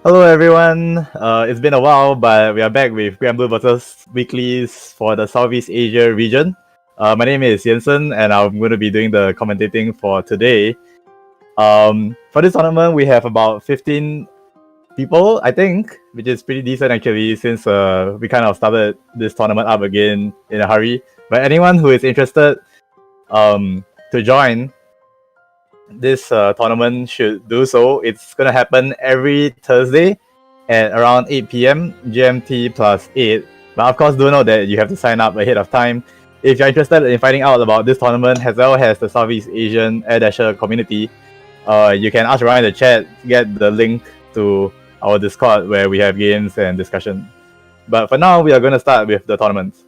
Hello everyone, it's been a while, but we are back with Granblue versus Weeklies for the Southeast Asia region. My name is Jensen, and I'm going to be doing the commentating for today. For this tournament, we have about 15 people, I think, which is pretty decent actually, since we kind of started this tournament up again in a hurry. But anyone who is interested to join, this tournament should do so. It's gonna happen every Thursday at around 8 p.m. GMT plus 8. But of course, do know that you have to sign up ahead of time. If you're interested in finding out about this tournament as well as the Southeast Asian Air Dasher community, you can ask around in the chat, get the link to our Discord where we have games and discussion. But for now, we are going to start with the tournaments.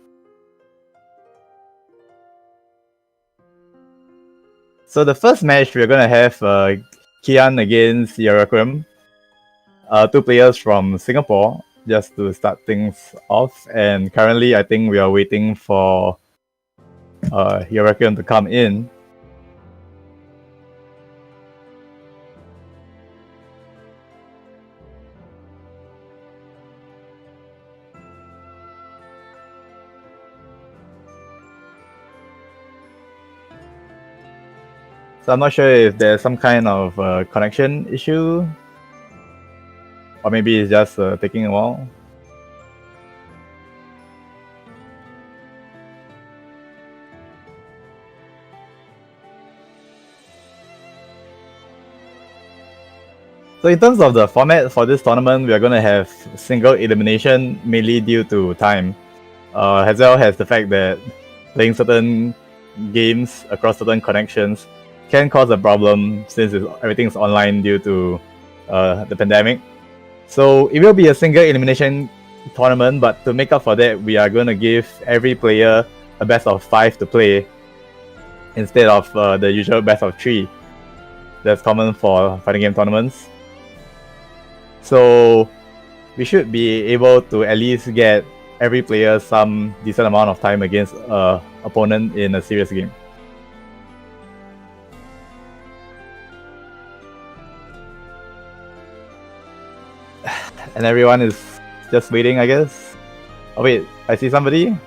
So the first match, we're going to have Kian against Yarakram. Two players from Singapore, just to start things off. And currently, I think we are waiting for Yarakram to come in. So I'm not sure if there's some kind of connection issue, or maybe it's just taking a while. So in terms of the format for this tournament, we are going to have single elimination, mainly due to time, as well as the fact that playing certain games across certain connections can cause a problem since everything's online due to the pandemic. So it will be a single elimination tournament, but to make up for that, we are going to give every player a best of 5 to play instead of the usual best of 3 that's common for fighting game tournaments. So we should be able to at least get every player some decent amount of time against an opponent in a serious game. And everyone is just waiting, I guess. Oh wait, I see somebody.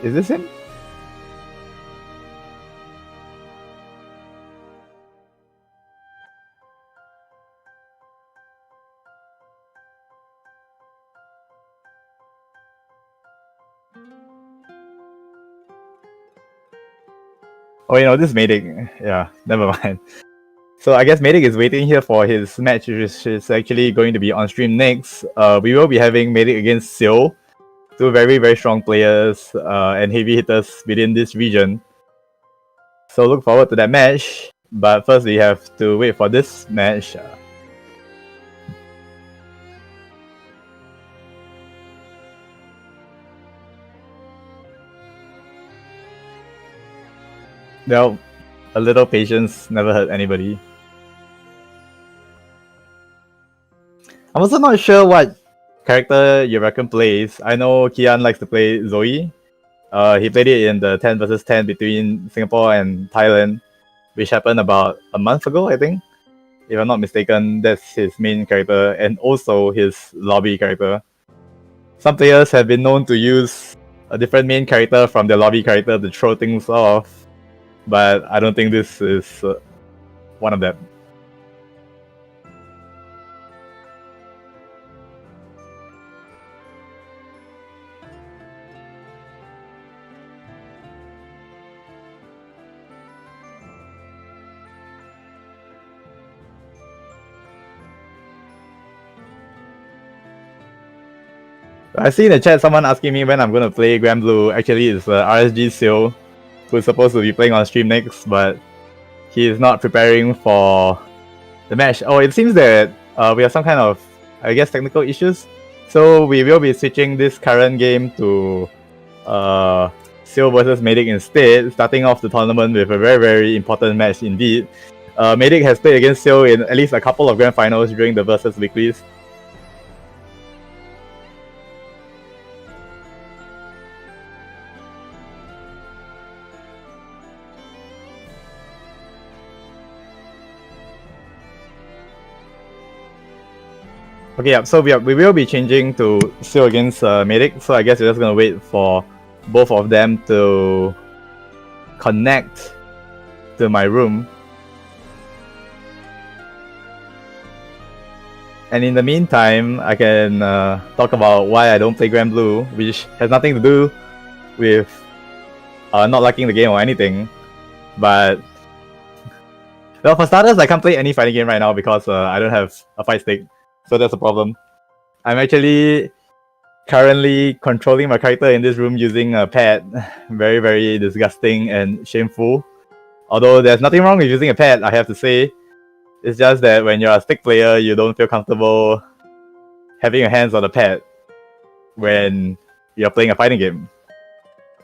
Is this him? Oh, you know, this is Medic. Yeah, never mind. So I guess Medic is waiting here for his match, which is actually going to be on stream next. We will be having Medic against Seo, two very, very strong players and heavy hitters within this region. So look forward to that match. But first, we have to wait for this match. Well, a little patience never hurt anybody. I'm also not sure what character you reckon plays. I know Kian likes to play Zoe. He played it in the 10 versus 10 between Singapore and Thailand, which happened about a month ago, I think. If I'm not mistaken, that's his main character and also his lobby character. Some players have been known to use a different main character from their lobby character to throw things off, but I don't think this is one of them. I see in the chat someone asking me when I'm going to play Granblue. Actually, it's RSG Seo, who's supposed to be playing on stream next, but he is not preparing for the match. Oh, it seems that we have some kind of, I guess, technical issues. So we will be switching this current game to Seo versus Medic instead, starting off the tournament with a very, very important match indeed. Medic has played against Seo in at least a couple of grand finals during the versus weeklies. Okay, yeah, so we will be changing to Seal against Medic, so I guess we're just gonna wait for both of them to connect to my room. And in the meantime, I can talk about why I don't play Granblue, which has nothing to do with not liking the game or anything. But, well, for starters, I can't play any fighting game right now because I don't have a fight stick. So that's a problem. I'm actually currently controlling my character in this room using a pad. Very, very disgusting and shameful. Although there's nothing wrong with using a pad, I have to say. It's just that when you're a stick player, you don't feel comfortable having your hands on the pad when you're playing a fighting game.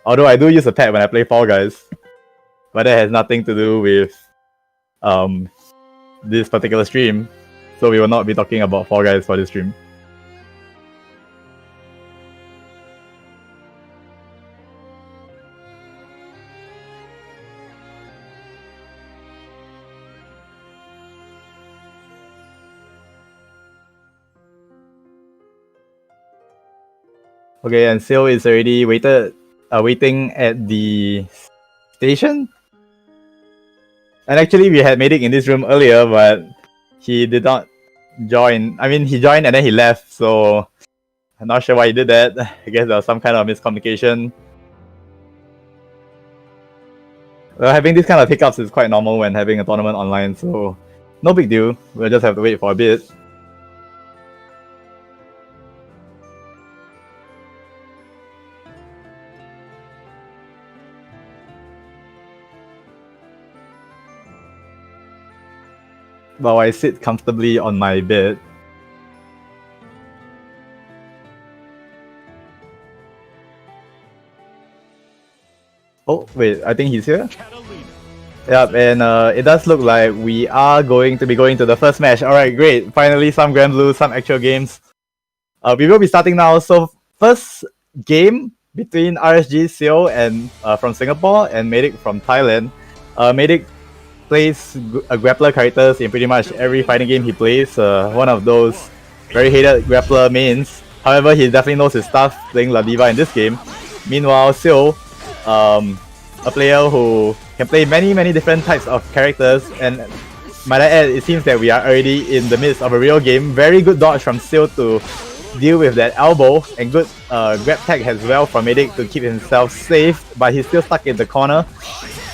Although I do use a pad when I play Fall Guys, but that has nothing to do with this particular stream, so we will not be talking about Fall Guys for this stream. Okay, and Seal is already waiting at the station. And actually, we had Medic in this room earlier, but he did not join. I mean, he joined and then he left, so I'm not sure why he did that. I guess there was some kind of miscommunication. Well, having these kind of hiccups is quite normal when having a tournament online, so no big deal. We'll just have to wait for a bit. While I sit comfortably on my bed. Oh, wait, I think he's here? Yep, and it does look like we are going to be going to the first match. Alright, great. Finally, some Granblue, some actual games. We will be starting now. So, first game between RSG Seo and from Singapore and Medic from Thailand. Medic plays grappler characters in pretty much every fighting game he plays. One of those very hated grappler mains. However, he definitely knows his stuff playing La Diva in this game. Meanwhile, Seo, a player who can play many different types of characters, and might I add, it seems that we are already in the midst of a real game. Very good dodge from Seo to deal with that elbow, and good grab tag as well from Medic to keep himself safe, but he's still stuck in the corner.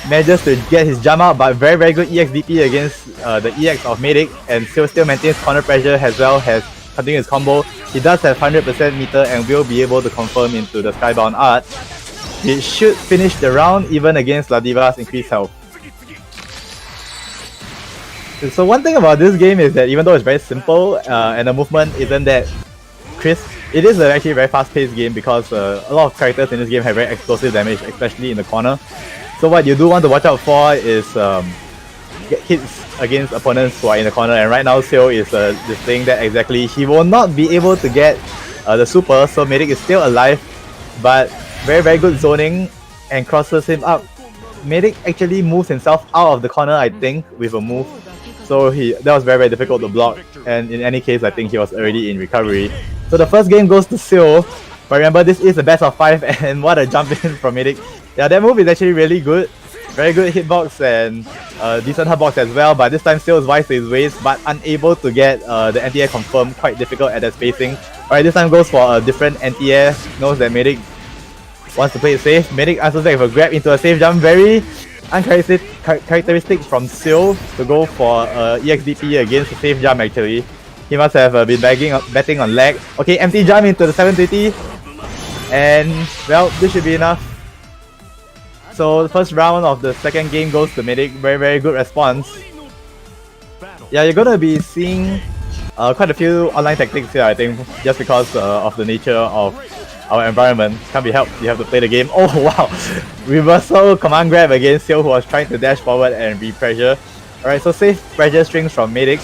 Manages to get his jump out, but very good EXDP against the EX of Medic, and still maintains corner pressure as well as continuing his combo. He does have 100% meter and will be able to confirm into the Skybound art. He should finish the round even against La Diva's increased health. So one thing about this game is that even though it's very simple and the movement isn't that crisp, it is actually a very fast-paced game because a lot of characters in this game have very explosive damage, especially in the corner. So what you do want to watch out for is get hits against opponents who are in the corner, and right now Seo is displaying that exactly. He will not be able to get the super, so Medic is still alive, but very good zoning and crosses him up. Medic actually moves himself out of the corner, I think, with a move. So that was very difficult to block, and in any case, I think he was already in recovery. So the first game goes to Seo, but remember this is a best of 5, and what a jump in from Medic. Yeah, that move is actually really good. Very good hitbox and decent hotbox as well, but this time Seo is wise to his ways, but unable to get the anti-air confirmed. Quite difficult at that spacing. Alright, this time goes for a different anti-air. Knows that Medic wants to play it safe. Medic answers back with a grab into a safe jump. Very uncharacteristic from Seo to go for EXDP against a safe jump actually. He must have been betting on lag. Okay, empty jump into the 720. And, well, this should be enough. So the first round of the second game goes to Medic. Very good response. Yeah, you're gonna be seeing quite a few online tactics here, I think, just because of the nature of our environment. Can't be helped, you have to play the game. Oh wow! Reversal command grab against Seo, who was trying to dash forward and re-pressure. Alright, so safe pressure strings from Medic.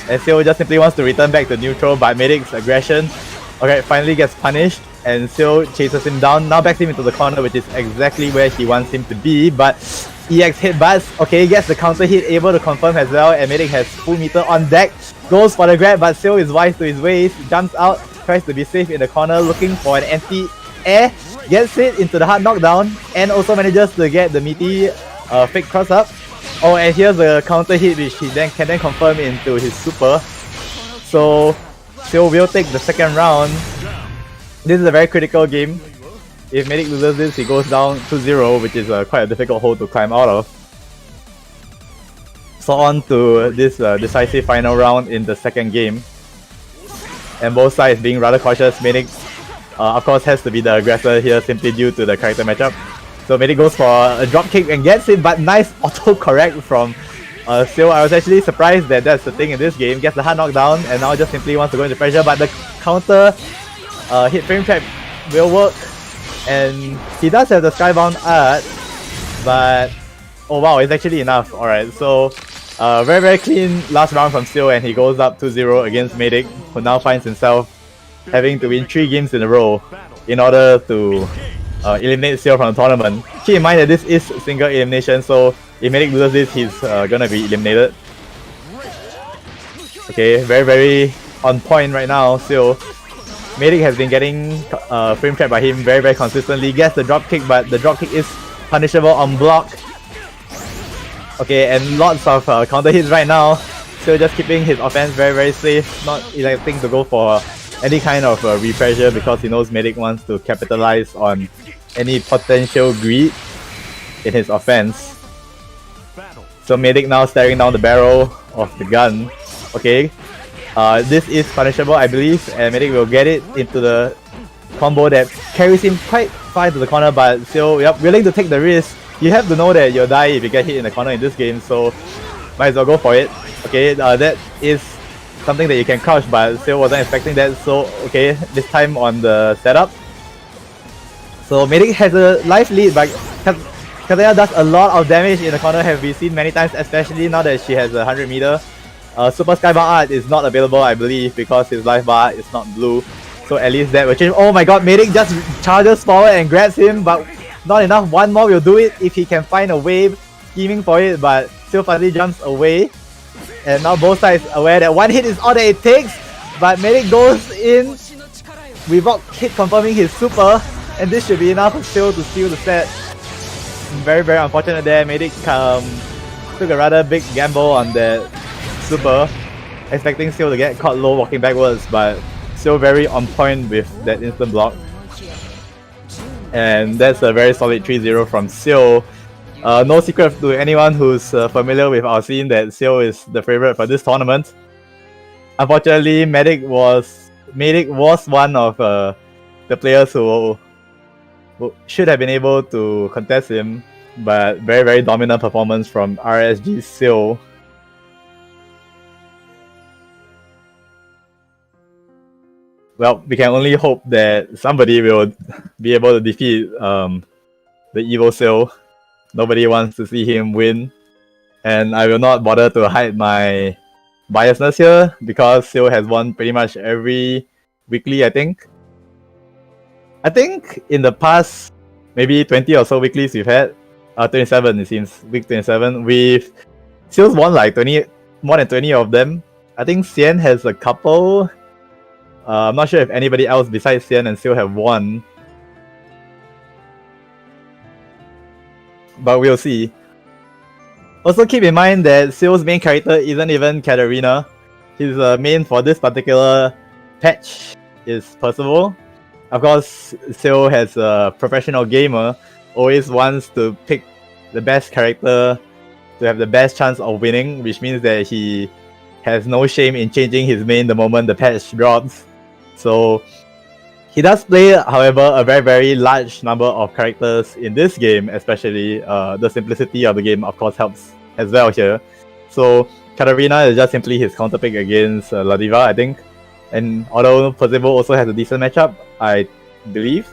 And Seo just simply wants to return back to neutral, but Medic's aggression finally gets punished. And Seo chases him down, now backs him into the corner, which is exactly where he wants him to be, but EX hit butts, gets the counter hit, able to confirm as well, and Medic has full meter on deck. goes for the grab, but Seo is wise to his ways, jumps out, tries to be safe in the corner, looking for an anti-air, gets it into the hard knockdown, and also manages to get the meaty fake cross up. Oh, and here's the counter hit which he then can confirm into his super. So Seo will take the second round. This is a very critical game. If Medic loses this, he goes down 2-0, which is quite a difficult hole to climb out of. So on to this decisive final round in the second game. And both sides being rather cautious. Medic, of course, has to be the aggressor here simply due to the character matchup. So Medic goes for a drop kick and gets it, but nice auto-correct from Seo. I was actually surprised that that's the thing in this game. Gets the hard knockdown and now just simply wants to go into pressure, but the counter hit frame trap will work. And he does have the skybound art, but oh wow, it's actually enough. Alright, so very clean last round from Seo, and he goes up 2-0 against Medic, who now finds himself having to win 3 games in a row in order to eliminate Seo from the tournament. Keep in mind that this is single elimination, so if Medic loses this, he's gonna be eliminated. Okay, very on point right now, Seo. Medic has been getting frame trapped by him very consistently. Gets the drop kick, but the drop kick is punishable on block. Okay, and lots of counter hits right now. Still just keeping his offense very safe, not electing to go for any kind of repressure because he knows Medic wants to capitalize on any potential greed in his offense. So Medic now staring down the barrel of the gun. Okay. This is punishable, I believe, and Medic will get it into the combo that carries him quite far into the corner, but still, willing to take the risk. You have to know that you'll die if you get hit in the corner in this game, so might as well go for it. Okay, that is something that you can crouch, but still wasn't expecting that, so okay, this time on the setup. So Medic has a life lead, but Kazuya does a lot of damage in the corner, have we seen many times, especially now that she has a 100 meter. Super Skybound art is not available, I believe, because his life bar is not blue. So at least that will change. Oh my god, Medic just charges forward and grabs him, but not enough. One more will do it if he can find a wave, scheming for it, but still Fuzzy jumps away. And now both sides aware that one hit is all that it takes, but Medic goes in without hit confirming his super, and this should be enough for Seo to steal the set. Very unfortunate there. Medic took a rather big gamble on that super, expecting Seo to get caught low walking backwards, but still very on point with that instant block. And that's a very solid 3-0 from Seo. No secret to anyone who's familiar with our scene that Seo is the favorite for this tournament. Unfortunately, Medic was one of the players who should have been able to contest him, but very dominant performance from RSG Seo. Well, we can only hope that somebody will be able to defeat the evil Seo. Nobody wants to see him win. And I will not bother to hide my biasness here because Seo has won pretty much every weekly, I think. I think in the past, maybe 20 or so weeklies we've had, 27 it seems, week 27, Seo's won like more than 20 of them. I think Xian has a couple. I'm not sure if anybody else besides Xian and Seo have won. But we'll see. Also keep in mind that Seo's main character isn't even Katarina. His main for this particular patch is Percival. Of course, Seo as a professional gamer always wants to pick the best character to have the best chance of winning, which means that he has no shame in changing his main the moment the patch drops. So he does play, however, a very large number of characters in this game, especially the simplicity of the game of course helps as well here. So Katarina is just simply his counterpick against La Diva, I think. And although Percival also has a decent matchup, I believe.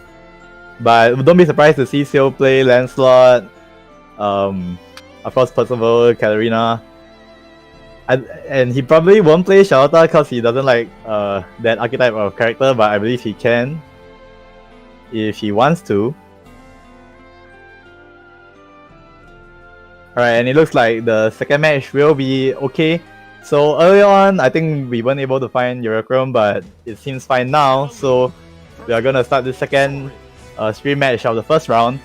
But don't be surprised to see Seo play Lancelot, of course Percival, Katarina. And he probably won't play Charlotta because he doesn't like that archetype of character, but I believe he can if he wants to. Alright, and it looks like the second match will be okay. So earlier on, I think we weren't able to find Eurochrome, but it seems fine now. So we are gonna start the second stream match of the first round.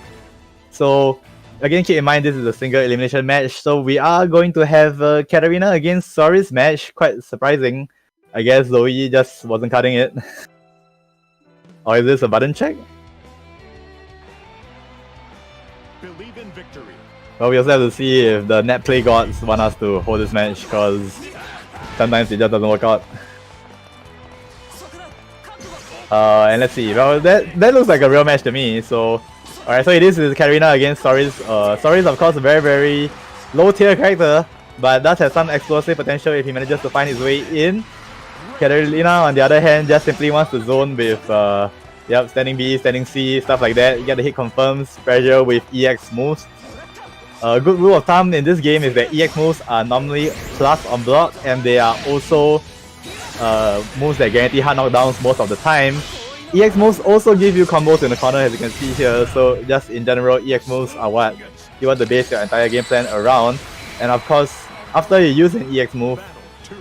So again, keep in mind this is a single elimination match. So we are going to have Katarina against Soris match. Quite surprising. I guess Zoe just wasn't cutting it. Or is this a button check? Believe in victory. Well, we also have to see if the net play gods want us to hold this match, because sometimes it just doesn't work out. And let's see. Well, that looks like a real match to me. So, alright. So it is Katarina against Soris. Soris, of course, a very very low tier character, but does have some explosive potential if he manages to find his way in. Katarina, on the other hand, just simply wants to zone with standing B, standing C, stuff like that. You get the hit confirms, pressure with EX moves. A good rule of thumb in this game is that EX moves are normally plus on block, and they are also moves that guarantee hard knockdowns most of the time. EX moves also give you combos in the corner, as you can see here. So just in general, EX moves are what you want to base your entire game plan around. And of course, after you use an EX move,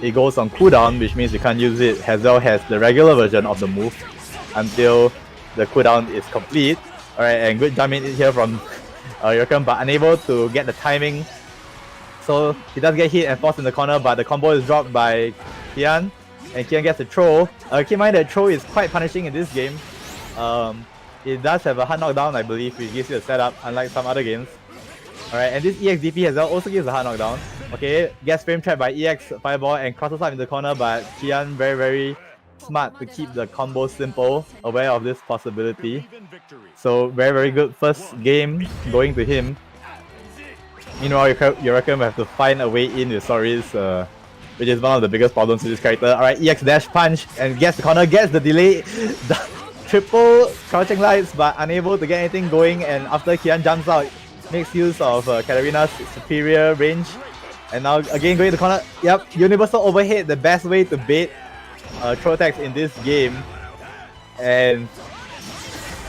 it goes on cooldown, which means you can't use it as well as the regular version of the move until the cooldown is complete. Alright, and good jump in here from Yokem, but unable to get the timing. So he does get hit and forced in the corner, but the combo is dropped by Kian, and Kian gets a throw. Keep in mind that throw is quite punishing in this game. It does have a hard knockdown, I believe, which gives you a setup, unlike some other games. Alright, and this EX DP as well also gives a hard knockdown. Okay, gets frame trapped by EX Fireball and crosses up in the corner, but Kian very very smart to keep the combo simple, aware of this possibility. So very very good first game going to him. Meanwhile, Eurochrome have to find a way in with Soris, which is one of the biggest problems with this character. Alright, EX dash punch and gets the corner, gets the delay, the triple crouching lights, but unable to get anything going. And after Kian jumps out, makes use of Katarina's superior range. And now again going to the corner. Yep, universal overhead, the best way to bait throw attacks in this game. And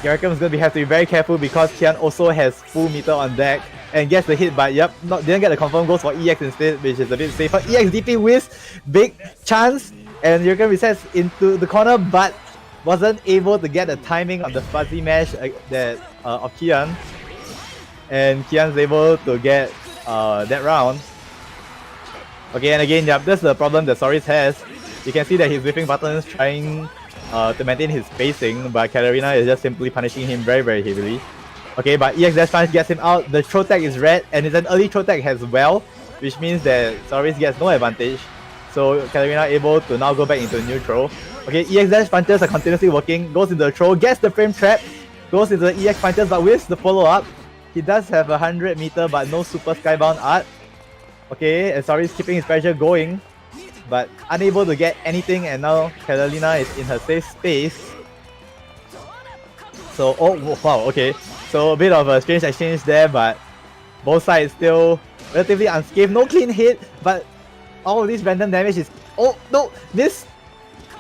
Eurochrome is going to have to be very careful because Kian also has full meter on deck and gets the hit, but didn't get the confirm, goes for EX instead, which is a bit safer. EX DP whiz, big chance, and Eurochrome resets into the corner, but wasn't able to get the timing of the fuzzy mash of Kian. And Kian's able to get that round. Okay, and again, that's the problem that Soris has. You can see that he's whipping buttons, trying to maintain his spacing, but Katarina is just simply punishing him very very heavily. Okay, but EX dash punch gets him out. The throw tag is red, and it's an early throw tag as well, which means that Soris gets no advantage. So Katarina able to now go back into neutral. Okay, EX dash punches are continuously working, goes into the throw, gets the frame trap, goes into the EX punches, but with the follow up, he does have 100 meter but no super skybound art. Okay, and Soris keeping his pressure going, but unable to get anything, and now Katarina is in her safe space. So, oh wow, okay. So a bit of a strange exchange there, but both sides still relatively unscathed. No clean hit, but all of this random damage is... Oh no, miss!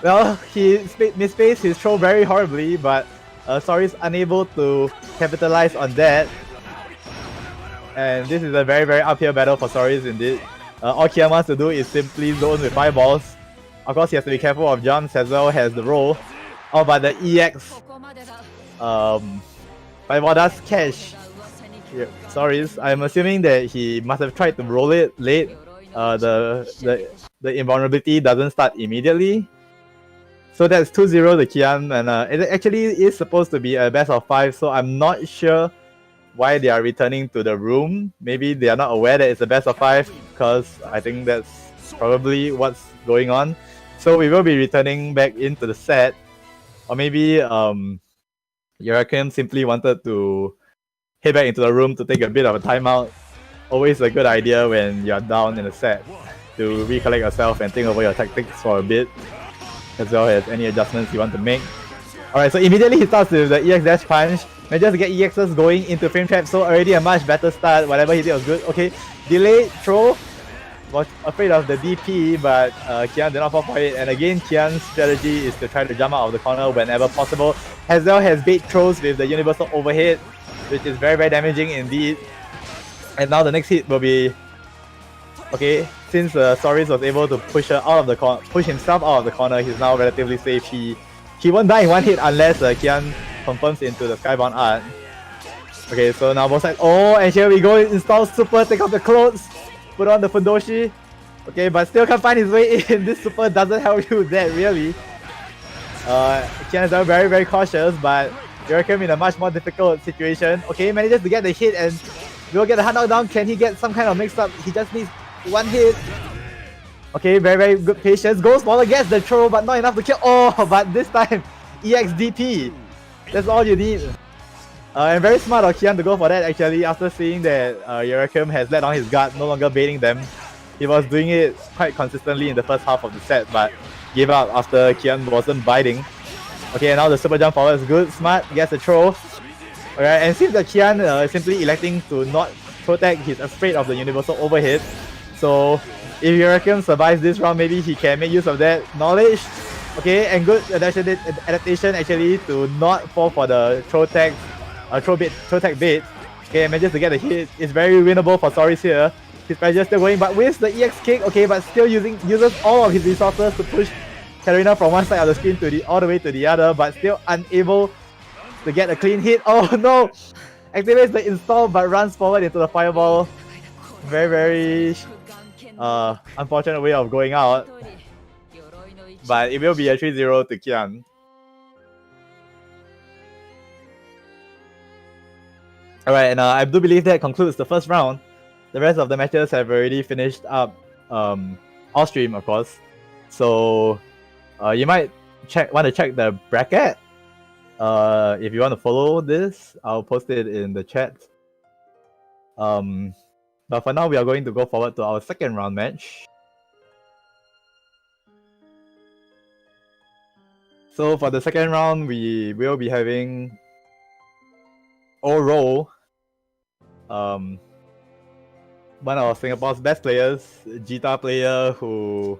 Well, he misspaced his throw very horribly, but Soris unable to capitalize on that. And this is a very very uphill battle for Soris indeed. All Kian wants to do is simply zone with fireballs. Of course, he has to be careful of jumps as well as the roll. Oh, but the EX Fireball does catch Soris. I'm assuming that he must have tried to roll it late. The invulnerability doesn't start immediately. So that's 2-0 to Kian, and it actually is supposed to be a best of 5, so I'm not sure why they are returning to the room. Maybe they are not aware that it's a best of 5, because I think that's probably what's going on. So we will be returning back into the set, or maybe Eurochrome simply wanted to head back into the room to take a bit of a timeout. Always a good idea when you're down in a set to recollect yourself and think over your tactics for a bit, as well as any adjustments you want to make. Alright, so immediately he starts with the EX dash punch, manages to get EXs going into frame trap, so already a much better start. Whatever he did was good. Okay, delayed throw, was afraid of the DP, but Kian did not fall for it. And again, Kian's strategy is to try to jump out of the corner whenever possible, as well as bait throws with the universal overhead, which is very very damaging indeed. And now the next hit will be... Okay, since Soris was able to push himself out of the corner, he's now relatively safe. He won't die in one hit unless Kian confirms into the Skybound art. Okay, so now both sides. Oh, and here we go. Install super, take off the clothes, put on the Fundoshi. Okay, but still can't find his way in. This super doesn't help you that really. Kian is very, very cautious, but Yurakim in a much more difficult situation. Okay, manages to get the hit and will get the hard knockdown. Can he get some kind of mix up? He just needs one hit. Okay, very, very good patience. Goes smaller, gets the throw, but not enough to kill. Oh, but this time, EXDP. That's all you need. And very smart of Kian to go for that actually, after seeing that Yurakim has let down his guard, no longer baiting them. He was doing it quite consistently in the first half of the set, but gave up after Kian wasn't biting. Okay, now the super jump forward is good. Smart, gets the throw. Alright, and it seems that Kian is simply electing to not protect. He's afraid of the universal overhead. So if Yurakim survives this round, maybe he can make use of that knowledge. Okay, and good adaptation actually to not fall for the throw tag bait. Okay, manages to get the hit. It's very winnable for Soris here. His pressure still going, but with the EX kick, okay, but still uses all of his resources to push Katarina from one side of the screen to all the way to the other, but still unable to get a clean hit. Oh no! Activates the install but runs forward into the fireball. Very, very unfortunate way of going out. But it will be a 3-0 to Kian. Alright, and I do believe that concludes the first round. The rest of the matches have already finished up off stream, of course. So you might want to check the bracket. If you want to follow this, I'll post it in the chat. But for now, we are going to go forward to our second round match. So for the second round, we will be having Oro, one of Singapore's best players, Jita player who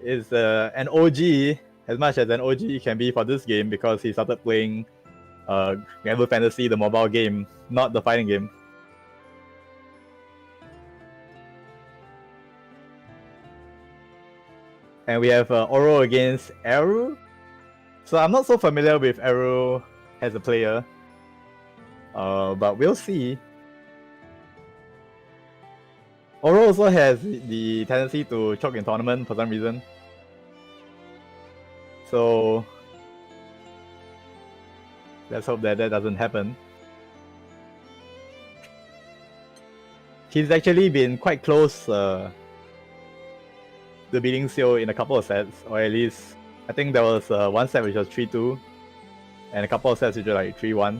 is an OG, as much as an OG can be for this game, because he started playing Granblue Fantasy, the mobile game, not the fighting game. And we have Oro against Aru. So I'm not so familiar with Aru as a player, but we'll see. Oro also has the tendency to choke in tournament for some reason. So let's hope that doesn't happen. He's actually been quite close to beating Seo in a couple of sets, or at least I think there was one set which was 3-2 and a couple of sets which were like 3-1.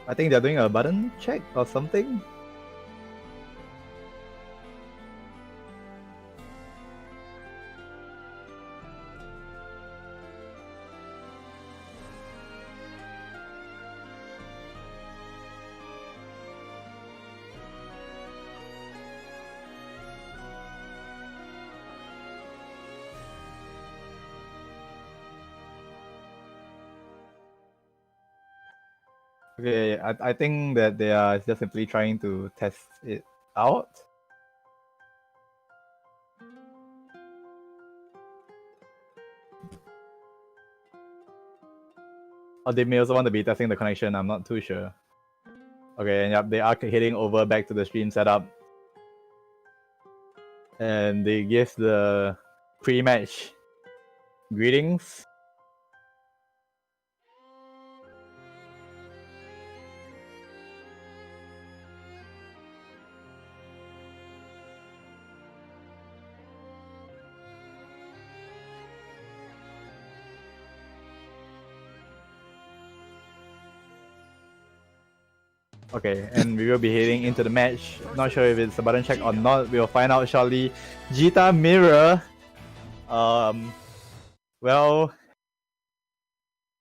I think they're doing a button check or something. Okay, I think that they are just simply trying to test it out. Or they may also want to be testing the connection, I'm not too sure. Okay, and yep, they are heading over back to the stream setup. And they give the pre-match greetings. Okay, and we will be heading into the match. Not sure if it's a button check or not. We'll find out shortly. Jita Mirror. Well,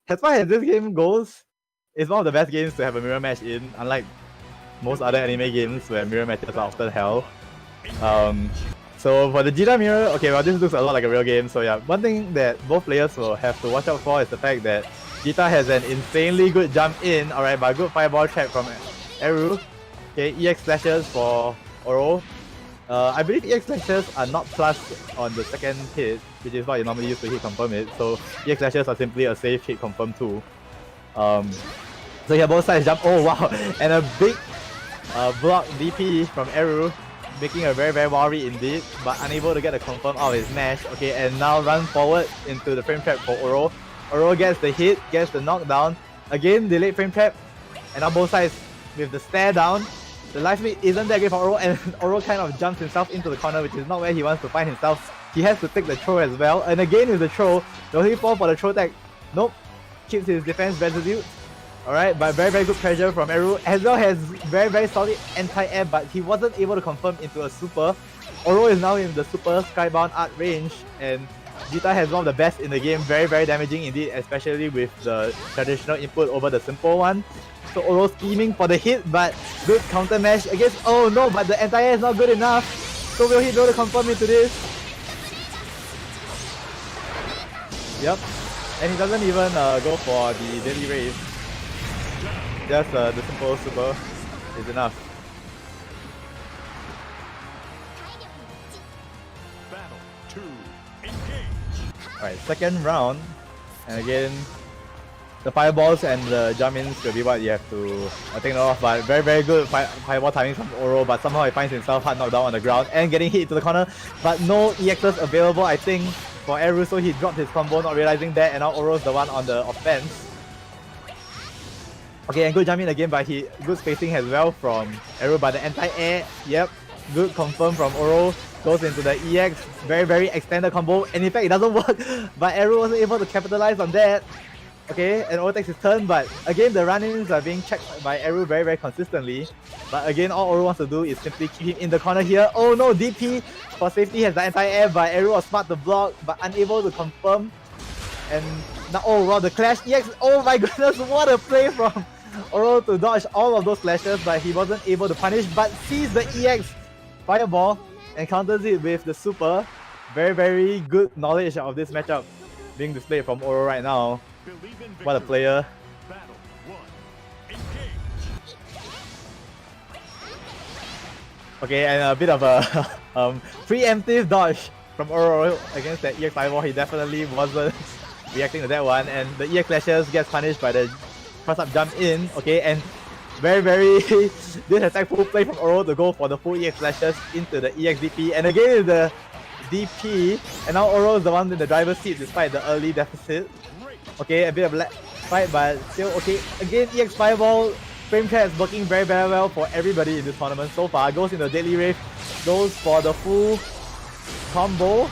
as far as this game goes, it's one of the best games to have a mirror match in, unlike most other anime games where mirror matches are often held. So for the Jita mirror, okay, well this looks a lot like a real game. So yeah, one thing that both players will have to watch out for is the fact that Jita has an insanely good jump in, alright, but a good fireball trap from Eru. Okay, EX slashes for Oro. I believe EX slashes are not plus on the second hit, which is what you normally use to hit confirm it. So EX slashes are simply a safe hit confirm too. So yeah, both sides jump. Oh wow, and a big block DP from Eru, making a very wild read indeed, but unable to get the confirm out of his mash. Okay, and now run forward into the frame trap for Oro. Oro gets the hit, gets the knockdown. Again, delayed frame trap, and now both sides with the stare down. The life lead isn't that great for Oro, and Oro kind of jumps himself into the corner, which is not where he wants to find himself. He has to take the throw as well, and again with the throw, the only fall for the throw tag. Nope, keeps his defense resolute. Alright, but very good pressure from Eru, as well as very solid anti-air, but he wasn't able to confirm into a super. Oro is now in the super skybound art range, and Jita has one of the best in the game, very damaging indeed, especially with the traditional input over the simple one. So Oro scheming for the hit, but good counter mash against, oh no, but the anti-air is not good enough. So will he be able to confirm into this? Yep, and he doesn't even go for the daily raise. Just the simple super is enough. Battle 2. Engage. Alright, second round. And again, the fireballs and the jump-ins will be what you have to take note of. But very good fireball timing from Oro, but somehow he finds himself hard knocked down on the ground and getting hit into the corner. But no EXs available, I think, for Eru, so he dropped his combo, not realizing that, and now Oro's the one on the offense. Okay, and good jump in again, but good spacing as well from Eru, but the anti-air, yep, good confirm from Oro, goes into the EX, very extended combo, and in fact it doesn't work, but Eru wasn't able to capitalize on that. Okay, and Oro takes his turn, but again the run-ins are being checked by Eru very consistently, but again all Oro wants to do is simply keep him in the corner here. Oh no, DP for safety has the anti-air, but Eru was smart to block, but unable to confirm, and now, oh wow, the clash EX, oh my goodness, what a play from Oro to dodge all of those slashes, but he wasn't able to punish, but sees the EX fireball and counters it with the super. Very good knowledge of this matchup being displayed from Oro right now. What a player. Battle 1. Engage. Okay, and a bit of a preemptive dodge from Oro against that EX fireball. He definitely wasn't reacting to that one, and the EX clashes gets punished by the cross up jump in. Okay, and very disrespectful play from Oro to go for the full EX slashes into the EX DP, and again with the DP, and now Oro is the one in the driver's seat despite the early deficit. Okay, a bit of fight, but still okay. Again, EX fireball frame trap is working very well for everybody in this tournament so far. Goes into Deadly Rave, goes for the full combo,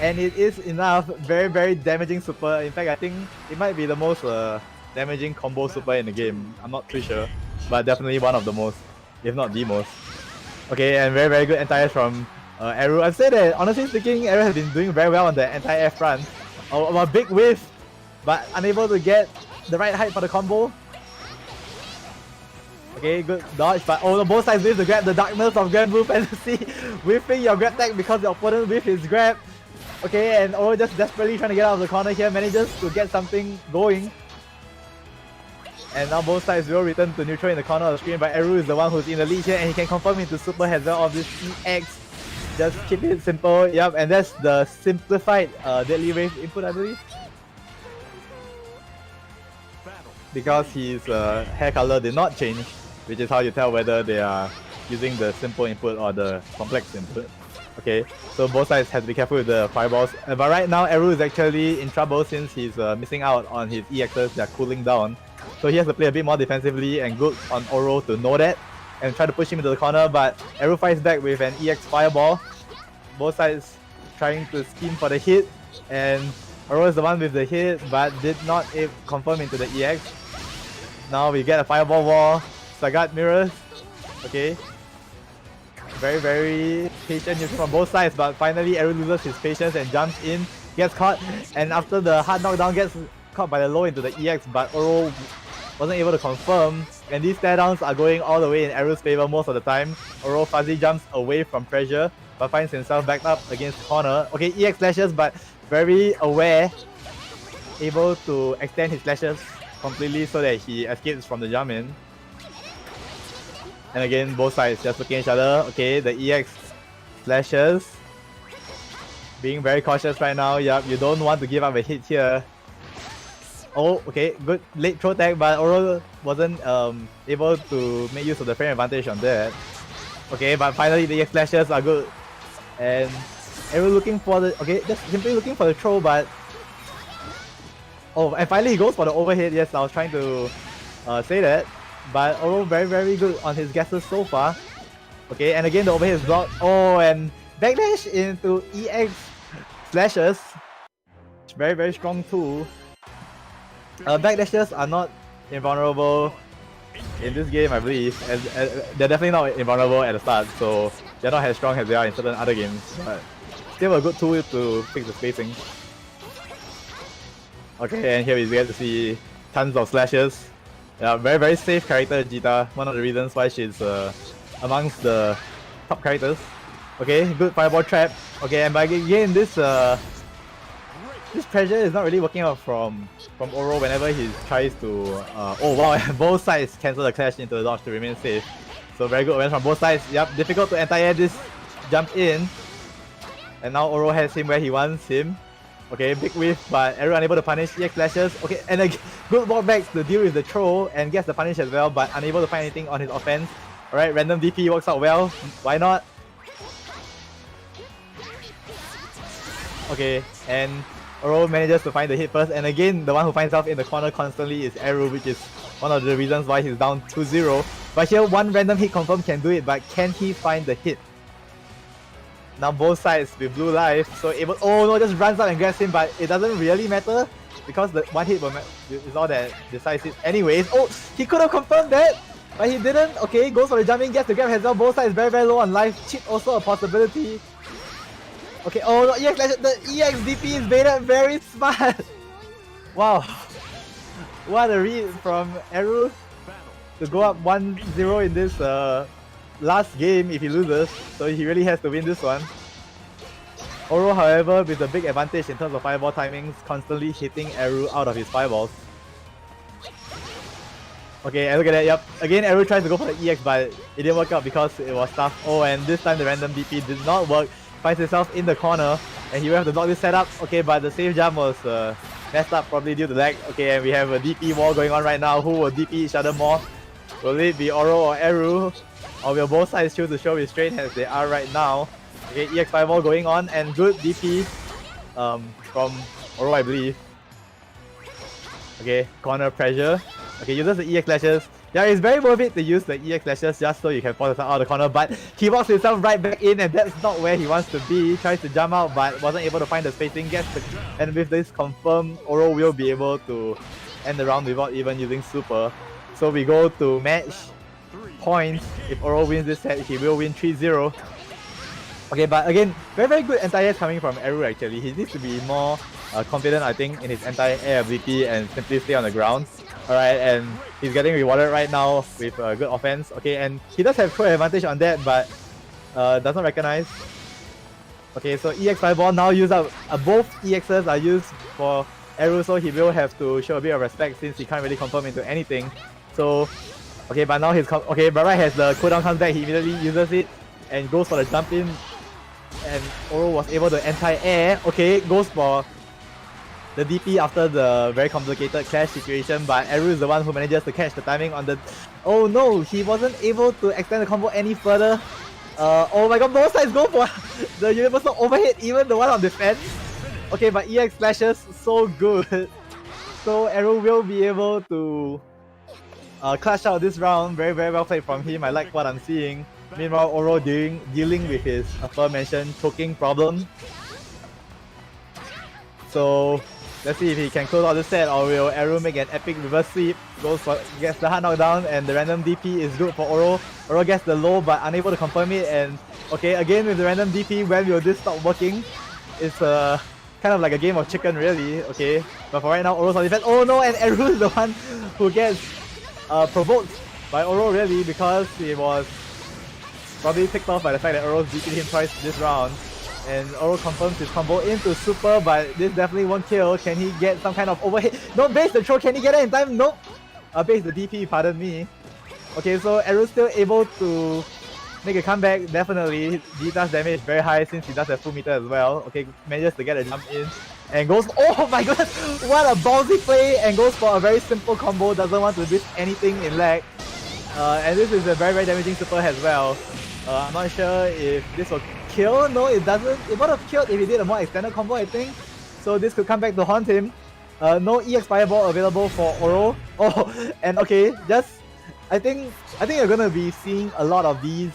and it is enough. Very damaging super. In fact, I think it might be the most damaging combo super in the game. I'm not too sure, but definitely one of the most, if not the most. Okay, and very good anti-air from Eru. I'd say that honestly speaking, Eru has been doing very well on the anti-air front. A big whiff, but unable to get the right height for the combo. Okay, good dodge, but oh no, both sides whiff the grab, the darkness of Granblue Fantasy, whiffing your grab tag because the opponent whiffed his grab. Okay, and Oro just desperately trying to get out of the corner here, manages to get something going. And now both sides will return to neutral in the corner of the screen, but Eru is the one who's in the lead here, and he can confirm into super as well of this EX. Just keep it simple, yep, and that's the simplified Deadly Rave input, I believe. Because his hair color did not change, which is how you tell whether they are using the simple input or the complex input. Okay, so both sides have to be careful with the fireballs. But right now, Eru is actually in trouble since he's missing out on his EXs that are cooling down. So he has to play a bit more defensively, and good on Oro to know that and try to push him into the corner, but Eru fights back with an EX fireball. Both sides trying to scheme for the hit, and Oro is the one with the hit but did not confirm into the EX. Now we get a fireball wall, Sagat mirrors. Okay, very patient using from both sides, but finally Eru loses his patience and jumps in, gets caught, and after the hard knockdown gets caught by the low into the EX, but Oro wasn't able to confirm, and these stare downs are going all the way in Eru's favor most of the time. Oro fuzzy jumps away from pressure, but finds himself backed up against the corner. Okay, EX slashes, but very aware, able to extend his slashes completely so that he escapes from the jump in. And again, both sides just looking at each other. Okay, the EX slashes. Being very cautious right now. Yup, you don't want to give up a hit here. Oh, okay, good late throw tag, but Oro wasn't able to make use of the frame advantage on that. Okay, but finally the EX slashes are good. And everyone looking for the, okay, just simply looking for the throw, but oh, and finally he goes for the overhead. Yes, I was trying to say that, but Oro very good on his guesses so far. Okay, and again the overhead is blocked. Oh, and backdash into EX slashes. Very strong too. Backdashes are not invulnerable in this game, I believe, and they're definitely not invulnerable at the start, so they're not as strong as they are in certain other games, but still a good tool to fix the spacing. Okay, and here we get to see tons of slashes. Yeah, very safe character, Jita. One of the reasons why she's amongst the top characters. Okay, good fireball trap. Okay, and by again this pressure is not really working out from Oro whenever he tries to oh wow, both sides cancel the clash into the dodge to remain safe. So very good awareness from both sides. Yep, difficult to anti-air this jump in. And now Oro has him where he wants him. Okay, big whiff, but Arrow unable to punish EX slashes. Okay, and a good walk back to deal with the throw and gets the punish as well, but unable to find anything on his offense. Alright, random DP works out well. Why not? Okay, and Oro manages to find the hit first, and again, the one who finds himself in the corner constantly is Arrow, which is one of the reasons why he's down 2-0. But here, one random hit confirm can do it, but can he find the hit? Now both sides with blue life, so able. Oh no, just runs out and grabs him, but it doesn't really matter because the one hit is all that decides it. Anyways, oh, he could have confirmed that, but he didn't. Okay, goes for the jumping, gets the grab as well. Both sides very low on life. Cheat also a possibility. Okay, oh no, the EX DP is baited, very smart. Wow, what a read from Eru to go up 1-0 in this last game if he loses, so he really has to win this one. Oro, however, with a big advantage in terms of fireball timings, constantly hitting Eru out of his fireballs. Okay, and look at that, yep. Again, Eru tries to go for the EX, but it didn't work out because it was tough. Oh, and this time the random DP did not work. Finds himself in the corner, and he will have to block this setup. Okay, but the safe jump was messed up, probably due to lag. Okay, and we have a DP war going on right now. Who will DP each other more? Will it be Oro or Eru? Or will both sides choose to show restraint as they are right now? Okay, EX fireball going on, and good DP from Oro, I believe. Okay, corner pressure. Okay, uses the EX slashes. Yeah, it's very worth it to use the EX slashes just so you can force yourself out of the corner, but he walks himself right back in, and that's not where he wants to be. Tries to jump out, but wasn't able to find the spacing. And with this confirmed, Oro will be able to end the round without even using super. So we go to match points. If Oro wins this set, he will win 3-0. Okay, but again, very good anti-air coming from Eru actually. He needs to be more confident, I think, in his anti-air ability and simply stay on the ground. Alright, and he's getting rewarded right now with good offense. Okay, and he does have throw advantage on that, but doesn't recognize. Okay, so EX fireball now used up. Both EXs are used for Eru, so he will have to show a bit of respect since he can't really confirm into anything. So, okay, but now okay, but right as the cooldown comes back, he immediately uses it and goes for the jump in. And Oro was able to anti-air. Okay, goes for the DP after the very complicated clash situation, but Eru is the one who manages to catch the timing on the... Oh no, he wasn't able to extend the combo any further. Oh my god, both sides go for the universal overhead, even the one on defense. Okay, but EX slashes, so good. So Eru will be able to clutch out this round. Very well played from him. I like what I'm seeing. Meanwhile, Oro dealing with his aforementioned choking problem. So let's see if he can close out the set, or will Eru make an epic reverse sweep. Gets the hard knockdown, and the random DP is good for Oro. Oro gets the low but unable to confirm it, and okay, again with the random DP, when will this stop working? It's kind of like a game of chicken really. Okay, but for right now, Oro's on defense. Oh no, and Eru is the one who gets provoked by Oro really, because he was probably picked off by the fact that Oro's beating him twice this round. And Oro confirms his combo into super, but this definitely won't kill. Can he get some kind of overhead? No, base the throw, can he get it in time? Nope. Base the DP, pardon me. Okay, so Aru's still able to make a comeback, definitely. D does damage very high since he does have full meter as well. Okay, manages to get a jump in. And goes, oh my goodness, what a ballsy play, and goes for a very simple combo, doesn't want to risk anything in lag. And this is a very, very damaging super as well. I'm not sure if this will kill. No, it doesn't. It would have killed if he did a more extended combo, I think. So this could come back to haunt him. No EX Fireball available for Oro. Oh, and okay, just I think you're gonna be seeing a lot of these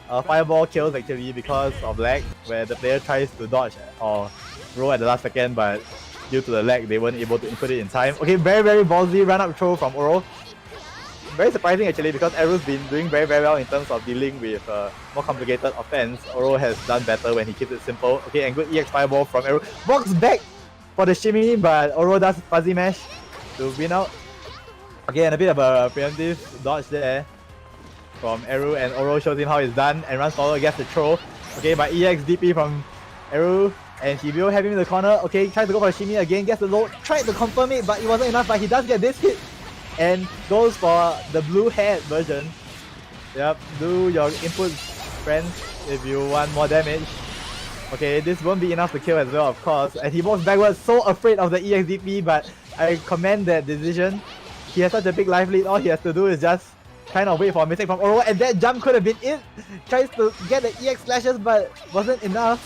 Fireball kills actually because of lag, where the player tries to dodge or roll at the last second, but due to the lag, they weren't able to input it in time. Okay, very, very ballsy run up throw from Oro. Very surprising actually, because Aru's been doing very, very well in terms of dealing with more complicated offense. Oro has done better when he keeps it simple. Okay, and good EX Fireball from Aru. Walks back for the shimmy, but Oro does fuzzy mesh to win out. Okay, and a bit of a preemptive dodge there from Aru, and Oro shows him how it's done and runs forward, gets the throw. Okay, but EX DP from Aru, and he will have him in the corner. Okay, tries to go for a shimmy again, gets the low, tried to confirm it, but it wasn't enough, but he does get this hit. And goes for the blue head version. Yep, do your inputs, friends, if you want more damage. Okay, this won't be enough to kill as well, of course. And he walks backwards, so afraid of the EXDP, but I commend that decision. He has such a big life lead, all he has to do is just kind of wait for a mistake from Oro, and that jump could have been it. Tries to get the EX slashes, but wasn't enough.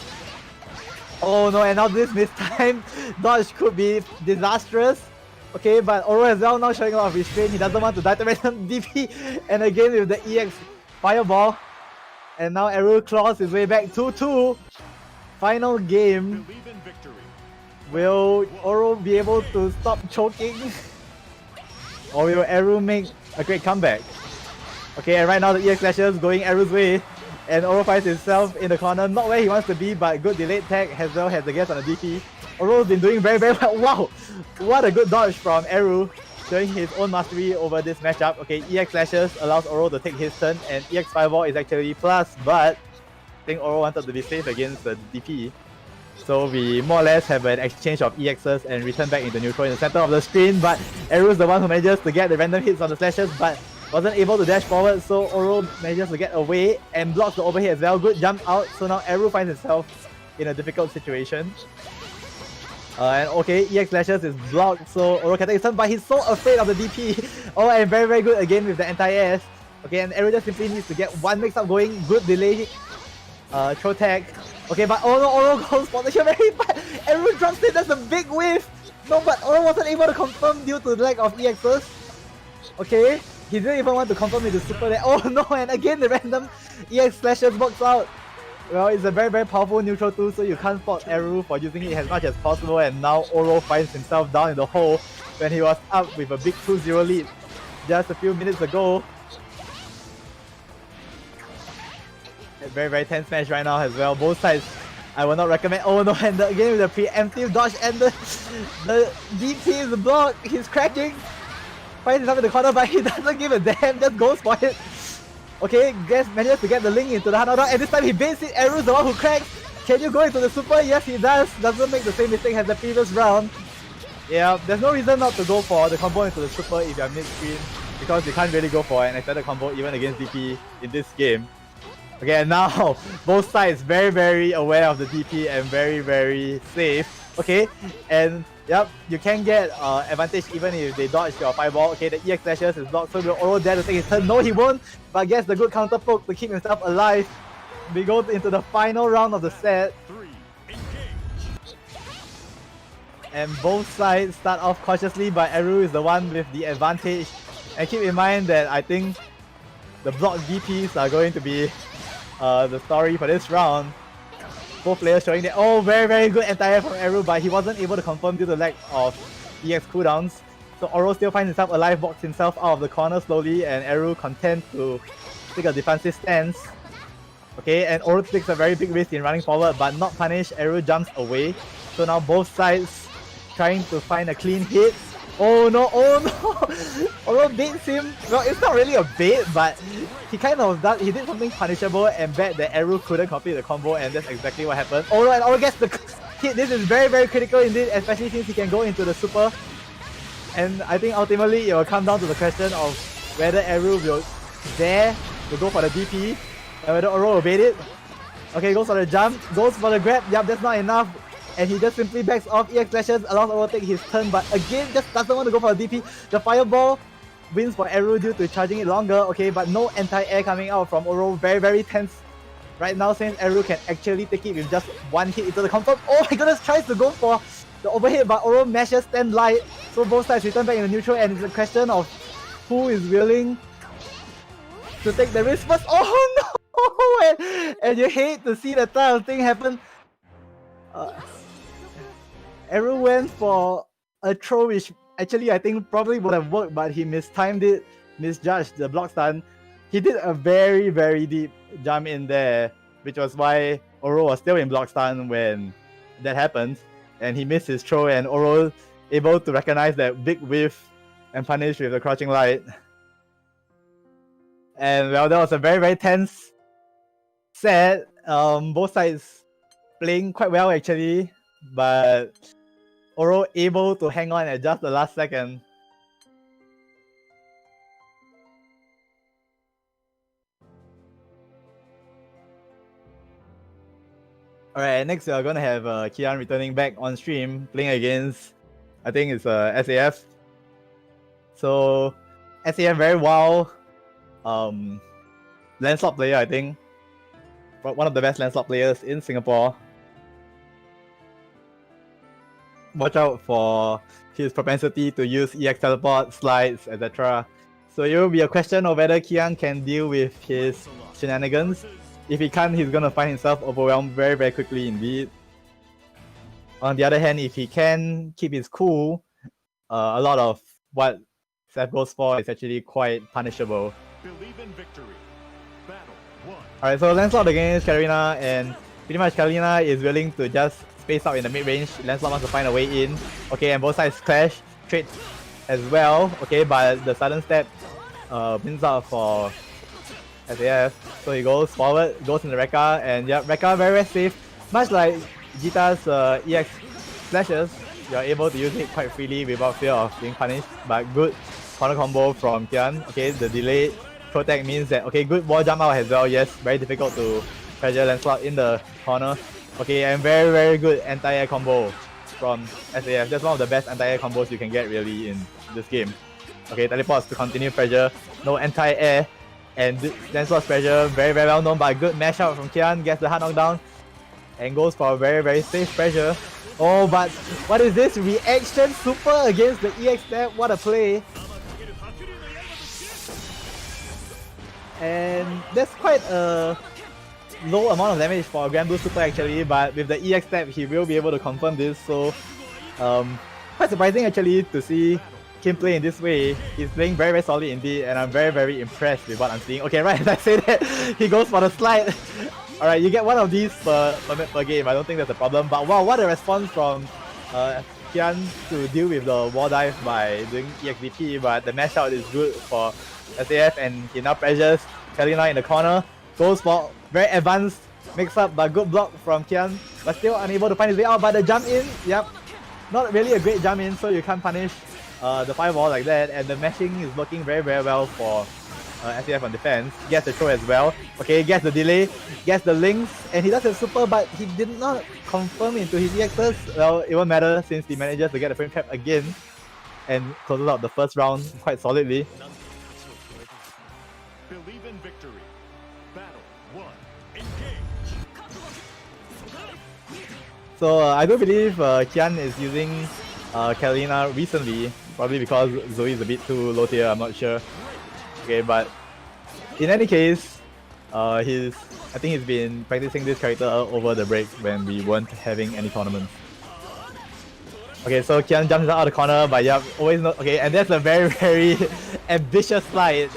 Oh no, and now this mistime dodge could be disastrous. Okay, but Oro as well now showing a lot of restraint. He doesn't want to die to random DP. And again with the EX Fireball. And now Aru claws his way back 2-2. Final game. Will Oro be able to stop choking? Or will Aru make a great comeback? Okay, and right now the EX slashes going Aru's way. And Oro finds himself in the corner. Not where he wants to be, but good delayed tag as well as the guess on the DP. Oro's been doing very, very well. Wow! What a good dodge from Aru, showing his own mastery over this matchup. Okay, EX slashes allows Oro to take his turn, and EX Fireball is actually plus, but I think Oro wanted to be safe against the DP. So we more or less have an exchange of EXs and return back into neutral in the center of the screen, but Aru's the one who manages to get the random hits on the slashes, but wasn't able to dash forward, so Oro manages to get away and blocks the overhead as well. Good jump out, so now Aru finds himself in a difficult situation. And okay, EX slashes is blocked, so Oro can take his turn, but he's so afraid of the DP. Oh, and very, very good again with the anti-air. Okay, and Aru just simply needs to get one mix-up going. Good delay, throw tag. Okay, but oh no, Oro goes for the very bad. Aru drops it, that's a big whiff. No, but Oro wasn't able to confirm due to the lack of EXs. Okay, he didn't even want to confirm with the super there. Oh no, and again the random EX slashes works out. Well, it's a very, very powerful neutral tool, so you can't fault Aru for using it as much as possible, and now Oro finds himself down in the hole when he was up with a big 2-0 lead just a few minutes ago. A very, very tense match right now as well. Both sides, I will not recommend. Oh no, and again with the preemptive dodge and the DP is blocked. He's cracking. Finds himself in the corner, but he doesn't give a damn, just goes for it. Okay, Guess manages to get the link into the Hana and this time he baits it. Aru's the one who cracks. Can you go into the super? Yes, he does. Doesn't make the same mistake as the previous round. Yeah, there's no reason not to go for the combo into the super if you're mid-screen, because you can't really go for an extended combo even against DP in this game. Okay, and now both sides very, very aware of the DP and very, very safe. Okay, and yep, you can get advantage even if they dodge your fireball. Okay, the EX slashes is blocked, so will Oro dare to take his turn? No, he won't, but gets the good counter poke to keep himself alive. We go into the final round of the set. And both sides start off cautiously, but Aru is the one with the advantage. And keep in mind that I think the block DPs are going to be the story for this round. Both players showing that, oh, very, very good anti-air from Aru, but he wasn't able to confirm due to the lack of EX cooldowns. So Oro still finds himself alive, boxed himself out of the corner slowly, and Aru content to take a defensive stance. Okay, and Oro takes a very big risk in running forward, but not punished. Aru jumps away. So now both sides trying to find a clean hit. Oh no, oh no! Oro baits him. Well, it's not really a bait, but he kind of does. He did something punishable and bet that Eru couldn't complete the combo, and that's exactly what happened. Oh no, and Oro gets the hit. This is very, very critical indeed, especially since he can go into the super. And I think ultimately it will come down to the question of whether Eru will dare to go for the DP, and whether Oro will bait it. Okay, goes for the jump, goes for the grab. Yup, that's not enough. And he just simply backs off, EX flashes, allows Oro to take his turn, but again just doesn't want to go for the DP. The fireball wins for Eru due to charging it longer, okay, but no anti-air coming out from Oro. Very, very tense right now since Eru can actually take it with just one hit into the confirm. Oh my goodness, tries to go for the overhead, but Oro mashes stand light, so both sides return back in the neutral, and it's a question of who is willing to take the risk first. Oh no! And you hate to see that type of thing happen. Eru went for a throw which actually I think probably would have worked, but he mistimed it, misjudged the block stun. He did a very, very deep jump in there, which was why Oro was still in block stun when that happened. And he missed his throw, and Oro able to recognize that big whiff and punish with the crouching light. And well, that was a very, very tense set. Both sides playing quite well actually, but Oro able to hang on at just the last second. Alright, next we are gonna have Kian returning back on stream, playing against, I think it's SAF. So SAF very wild, landslot player I think, one of the best landslot players in Singapore. Watch out for his propensity to use EX teleport, slides, etc. So it will be a question of whether Kian can deal with his shenanigans. If he can't, he's gonna find himself overwhelmed very, very quickly indeed. On the other hand, if he can keep his cool, a lot of what Seth goes for is actually quite punishable. Believe in victory. Battle 1. Alright, so Lancelot against Karina, and pretty much Karina is willing to just space out in the mid range. Lancelot wants to find a way in. Okay, and both sides clash, trade as well. Okay, but the sudden step wins out for SAF. So he goes forward, goes in the Rekka, and yeah, Rekka very, very safe. Much like Jita's EX flashes, you're able to use it quite freely without fear of being punished. But good corner combo from Kian. Okay, the delayed protect means that, okay, good wall jump out as well. Yes, very difficult to pressure Lancelot in the corner. Okay, and very, very good anti-air combo from SAF. That's one of the best anti-air combos you can get really in this game. Okay, teleports to continue pressure, no anti-air. And Lancelot's pressure, very, very well known, but good mash out from Kian, gets the hard knockdown and goes for a very, very safe pressure. Oh, but what is this? Reaction super against the EX step, what a play. And that's quite a low amount of damage for Granblue super actually, but with the EX step, he will be able to confirm this, so quite surprising actually to see him play in this way. He's playing very, very solid indeed, and I'm very, very impressed with what I'm seeing. Okay, right as I say that, he goes for the slide. Alright, you get one of these per game. I don't think that's a problem, but wow, what a response from Kian to deal with the wall dive by doing EXDP, but the mash out is good for SAF, and he now pressures Kalina in the corner, goes for very advanced mix up, but good block from Kian, but still unable to find his way out. But the jump in, yep, not really a great jump in, so you can't punish the fireball like that, and the mashing is working very, very well for SAF on defense. Gets the throw as well. Okay, gets the delay, gets the links, and he does have super, but he did not confirm into his EXs. Well, it won't matter since he manages to get the frame trap again and closes out the first round quite solidly. Believe in victory. Battle 1. Engage. So I do believe Kian is using Kalina recently, probably because Zoe is a bit too low tier, I'm not sure. Okay, but in any case, I think he's been practicing this character over the break when we weren't having any tournaments. Okay, so Kian jumps out of the corner, but yeah, always not okay, and that's a very, very ambitious slide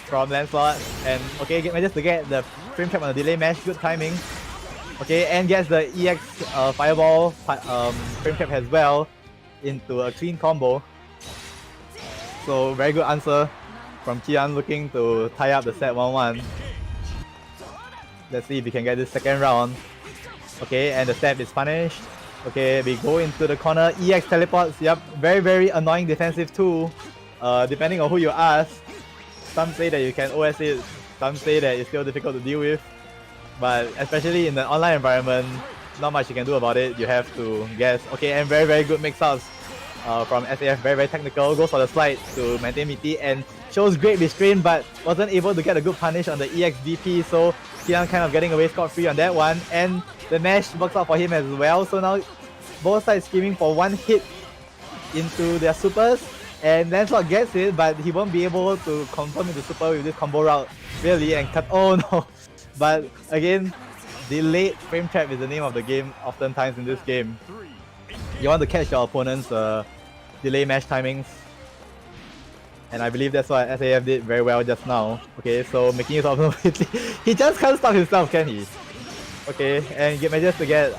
from Lancelot, and okay, manages to get the frame trap on the delay mash, good timing. Okay, and gets the EX fireball frame trap as well into a clean combo. So very good answer from Kian, looking to tie up the set 1-1. Let's see if we can get this second round. Okay, and the step is punished. Okay, we go into the corner. EX teleports. Yep, very annoying defensive tool. Depending on who you ask, some say that you can OS it, some say that it's still difficult to deal with. But especially in the online environment, not much you can do about it. You have to guess. Okay, and very good mix-ups from SAF. Very technical. Goes for the slide to maintain MT and shows great restraint, but wasn't able to get a good punish on the EX DP. So Kian kind of getting away scot-free on that one. And the mesh works out for him as well. So now both sides scheming for one hit into their supers. And Lancelot gets it, but he won't be able to confirm into super with this combo route. Really, and cut. Oh no. But again, delayed frame trap is the name of the game oftentimes in this game. You want to catch your opponent's delay mesh timings. And I believe that's what SAF did very well just now. Okay, so making use of he just can't stop himself, can he? Okay, and he manages to get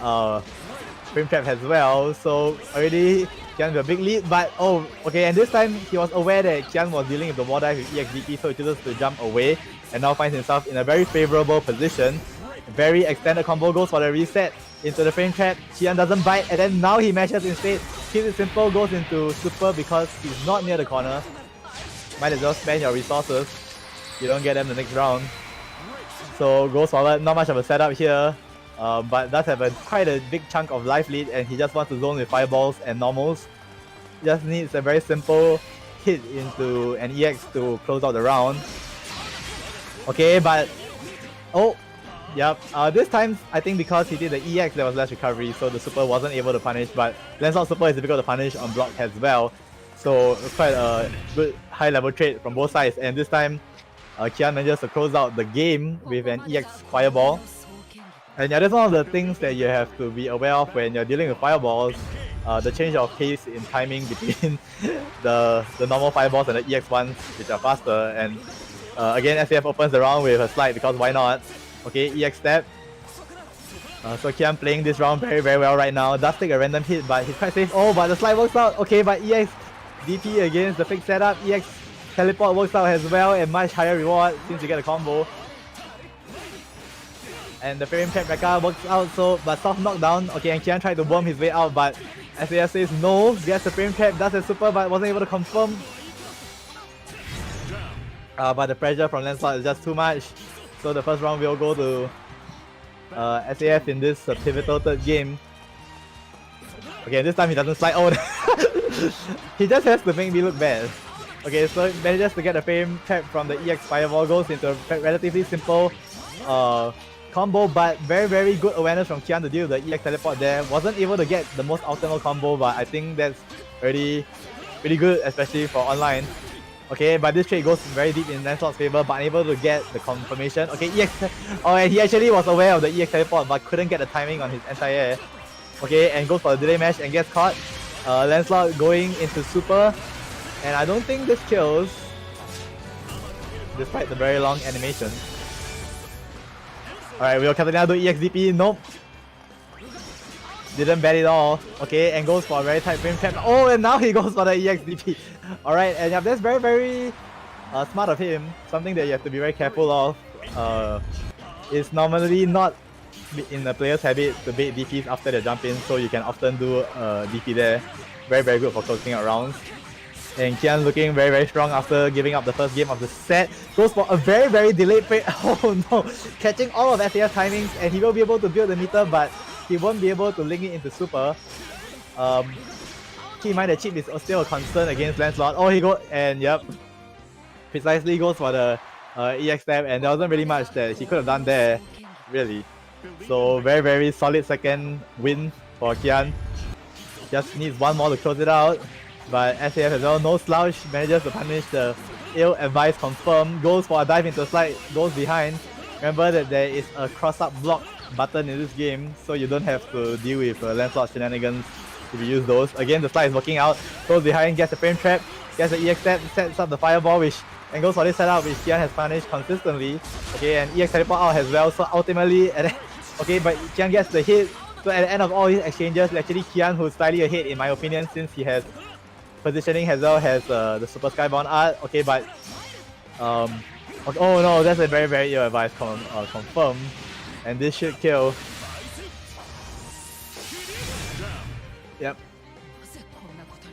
frame trap as well. So already Kian with a big lead, but oh, okay, and this time he was aware that Kian was dealing with the wall dive with EXDP, so he chooses to jump away and now finds himself in a very favorable position. Very extended combo, goes for the reset into the frame trap. Kian doesn't bite, and then now he mashes instead. Keeps it simple, goes into super because he's not near the corner. Might as well spend your resources. You don't get them the next round. So goes forward, not much of a setup here. But does have quite a big chunk of life lead, and he just wants to zone with fireballs and normals. Just needs a very simple hit into an EX to close out the round. Okay, but oh, yep. This time I think because he did the EX there was less recovery, so the super wasn't able to punish. But Lancelot super is difficult to punish on block as well. So it's quite a good high level trade from both sides, and this time Kian manages to close out the game with an EX fireball. And yeah, that's one of the things that you have to be aware of when you're dealing with fireballs. The change of pace in timing between the normal fireballs and the EX ones, which are faster. And again, SAF opens the round with a slide because why not? Okay, EX step. So Kian playing this round very well right now. Does take a random hit, but he's quite safe. Oh, but the slide works out. Okay, but EX DP against the fake setup. EX teleport works out as well, and much higher reward since you get a combo. And the frame trap Rekka works out, so but soft knockdown. Okay, and Kian tried to worm his way out, but SAF says no, gets the frame trap, does a super, but wasn't able to confirm. But the pressure from Lancelot is just too much. So the first round will go to SAF in this pivotal third game. Okay, this time he doesn't slide. Oh, he just has to make me look bad. Okay, so he manages to get a frame trap from the EX fireball, goes into a relatively simple combo, but very good awareness from Kian to deal with the EX teleport there. Wasn't able to get the most optimal combo, but I think that's already pretty good, especially for online. Okay, but this trade goes very deep in Lancelot's favor, but unable to get the confirmation. Okay, EX. Oh, and he actually was aware of the EX teleport, but couldn't get the timing on his anti-air. Okay, and goes for the delay mash and gets caught. Lancelot going into super, and I don't think this kills, despite the very long animation. Alright, will Catalina do EXDP? Nope. Didn't bet it all. Okay, and goes for a very tight frame trap. Oh, and now he goes for the EXDP. Alright, and yeah, that's very smart of him. Something that you have to be very careful of. It's normally not in the player's habit to bait DPs after they jump in, so you can often do DP there. Very good for closing out rounds. And Kian looking very strong after giving up the first game of the set. Goes for a very delayed frame. Oh no! Catching all of SAF timings, and he will be able to build the meter, but he won't be able to link it into super. Keep in mind that chip is still a concern against Lancelot. Oh, he go and yep, precisely goes for the EX step, and there wasn't really much that he could have done there, really. So very solid second win for Kian. Just needs one more to close it out. But SAF as well, no slouch, manages to punish the ill-advised confirm, goes for a dive into a slide, goes behind. Remember that there is a cross-up block button in this game, so you don't have to deal with Lancelot shenanigans if you use those. Again, the slide is working out, goes behind, gets the frame trap, gets the EX step, sets up the fireball, and goes for this setup which Kian has punished consistently. Okay, and EX teleport out as well, so ultimately, okay, but Kian gets the hit. So at the end of all these exchanges, actually Kian who's slightly ahead in my opinion, since he has positioning as well has the Super Skybound art. Okay, but okay, oh no, that's a very ill advised confirm, and this should kill. Yep.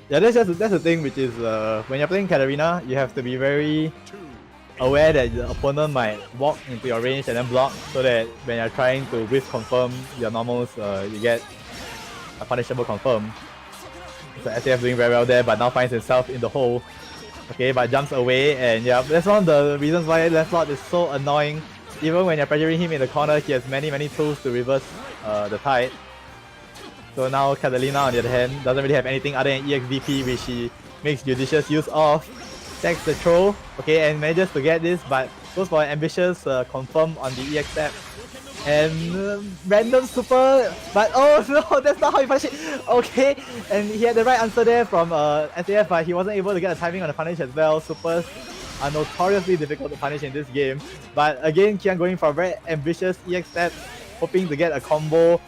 Yeah, that's the thing, which is when you're playing Katarina, you have to be very aware that the opponent might walk into your range and then block, so that when you're trying to whiff confirm your normals, you get a punishable confirm. So SAF doing very well there, but now finds himself in the hole. Okay, but jumps away, and yeah, that's one of the reasons why Lancelot is so annoying. Even when you're pressuring him in the corner, he has many tools to reverse the tide. So now Catalina, on the other hand, doesn't really have anything other than EXDP, which she makes judicious use of. Stacks the throw, okay, and manages to get this, but goes for an ambitious confirm on the EX step. And random super, but oh no, that's not how you punish it. Okay, and he had the right answer there from SAF, but he wasn't able to get the timing on the punish as well. Supers are notoriously difficult to punish in this game. But again, Kian going for a very ambitious EX step, hoping to get a combo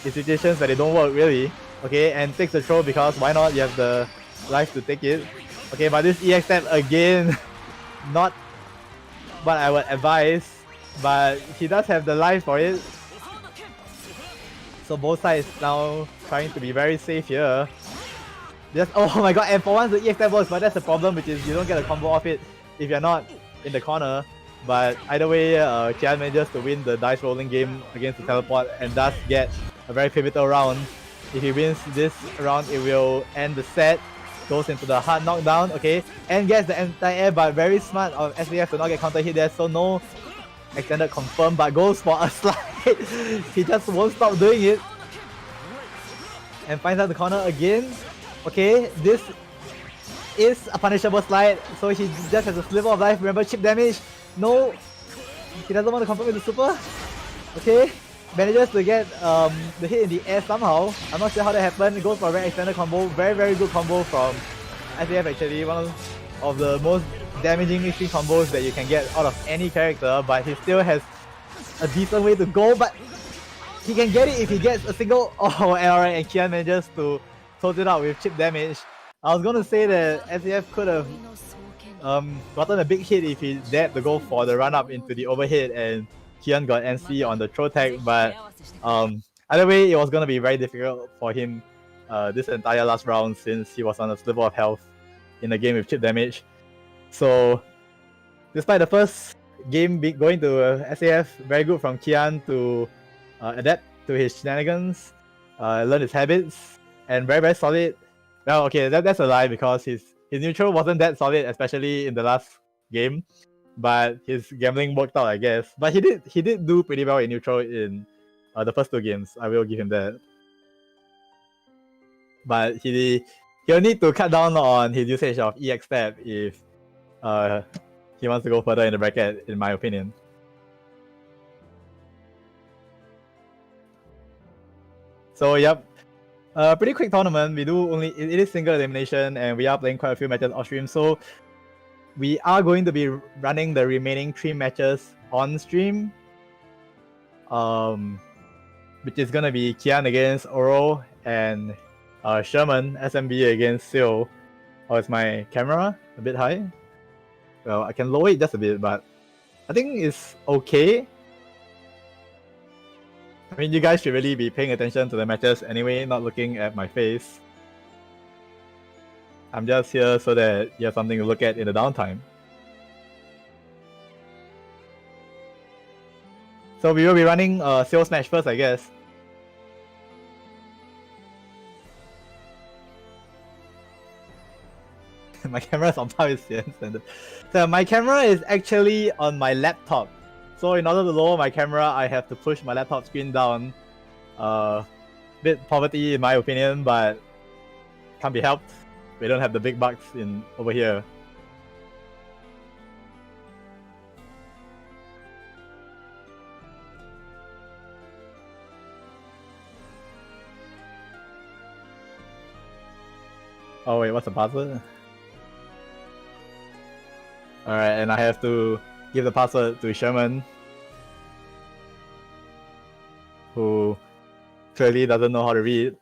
in situations where they don't work really. Okay, and takes the throw because why not? You have the life to take it. Okay, but this EX step again, not what I would advise. But he does have the life for it. So both sides now trying to be very safe here. Just oh my god, and for once the EX step works, but that's the problem, which is you don't get a combo off it if you're not in the corner. But either way, Kian manages to win the dice rolling game against the teleport and does get a very pivotal round. If he wins this round, it will end the set. Goes into the hard knockdown, okay, and gets the anti-air, but very smart of SVF to not get counter hit there, so no extended confirm, but goes for a slide. He just won't stop doing it. And finds out the corner again. Okay, this is a punishable slide, so he just has a sliver of life. Remember, chip damage. No, he doesn't want to confirm with the super. Okay, manages to get the hit in the air somehow. I'm not sure how that happened. It goes for a very extended combo. Very good combo from SAF actually. One of the most damaging mixing combos that you can get out of any character, but he still has a decent way to go, but he can get it if he gets a single alright, and Kian manages to close it out with chip damage. I was gonna say that SAF could have gotten a big hit if he dared to go for the run up into the overhead and Kian got NC on the throw tag, but either way it was gonna be very difficult for him this entire last round since he was on a sliver of health in the game with chip damage. So, despite the first game going to SAF, very good from Kian to adapt to his shenanigans, learn his habits, and very solid. Well, okay, that's a lie because his neutral wasn't that solid, especially in the last game. But his gambling worked out, I guess. But he did do pretty well in neutral in the first two games. I will give him that. But he'll need to cut down on his usage of EX step if he wants to go further in the bracket, in my opinion. So yep, pretty quick tournament. We do only it is single elimination, and we are playing quite a few matches off stream. So we are going to be running the remaining 3 matches on stream. Which is gonna be Kian against Oro and Sherman SMB against Seal. Oh, is my camera a bit high? Well, I can lower it just a bit, but I think it's okay. I mean, you guys should really be paying attention to the matches anyway, not looking at my face. I'm just here so that you have something to look at in the downtime. So we will be running sales match first, I guess. My camera is on par with Sien's. So my camera is actually on my laptop. So in order to lower my camera, I have to push my laptop screen down. Bit poverty in my opinion, but can't be helped. We don't have the big bucks in over here. Oh wait, what's the password? Alright, and I have to give the password to Sherman, who clearly doesn't know how to read.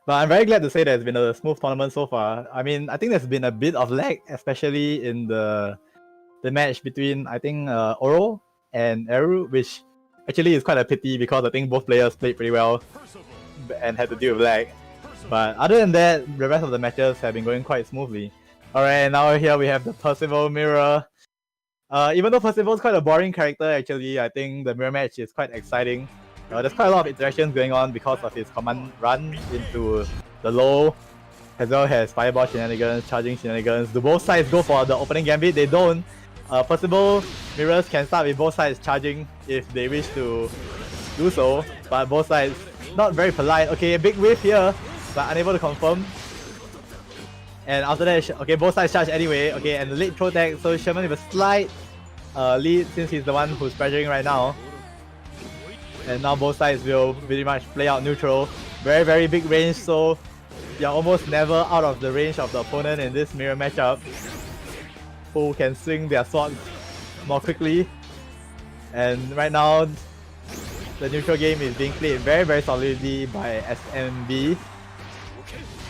But I'm very glad to say that it's been a smooth tournament so far. I mean, I think there's been a bit of lag, especially in the match between, I think, Oro and Eru, which actually is quite a pity because I think both players played pretty well and had to deal with lag. But other than that, the rest of the matches have been going quite smoothly. Alright, now here we have the Percival mirror. Even though Percival is quite a boring character, actually, I think the mirror match is quite exciting. There's quite a lot of interactions going on because of his command run into the low, as well as fireball shenanigans, charging shenanigans. Do both sides go for the opening gambit? They don't. Percival mirrors can start with both sides charging if they wish to do so, but both sides not very polite. Okay, a big whiff here, but unable to confirm. And after that, okay, both sides charge anyway. Okay, and the late throw tag, so Sherman with a slight lead since he's the one who's pressuring right now. And now both sides will pretty much play out neutral. Very, very big range, so you're almost never out of the range of the opponent in this mirror matchup, who can swing their swords more quickly. And right now, the neutral game is being played very, very solidly by SMB.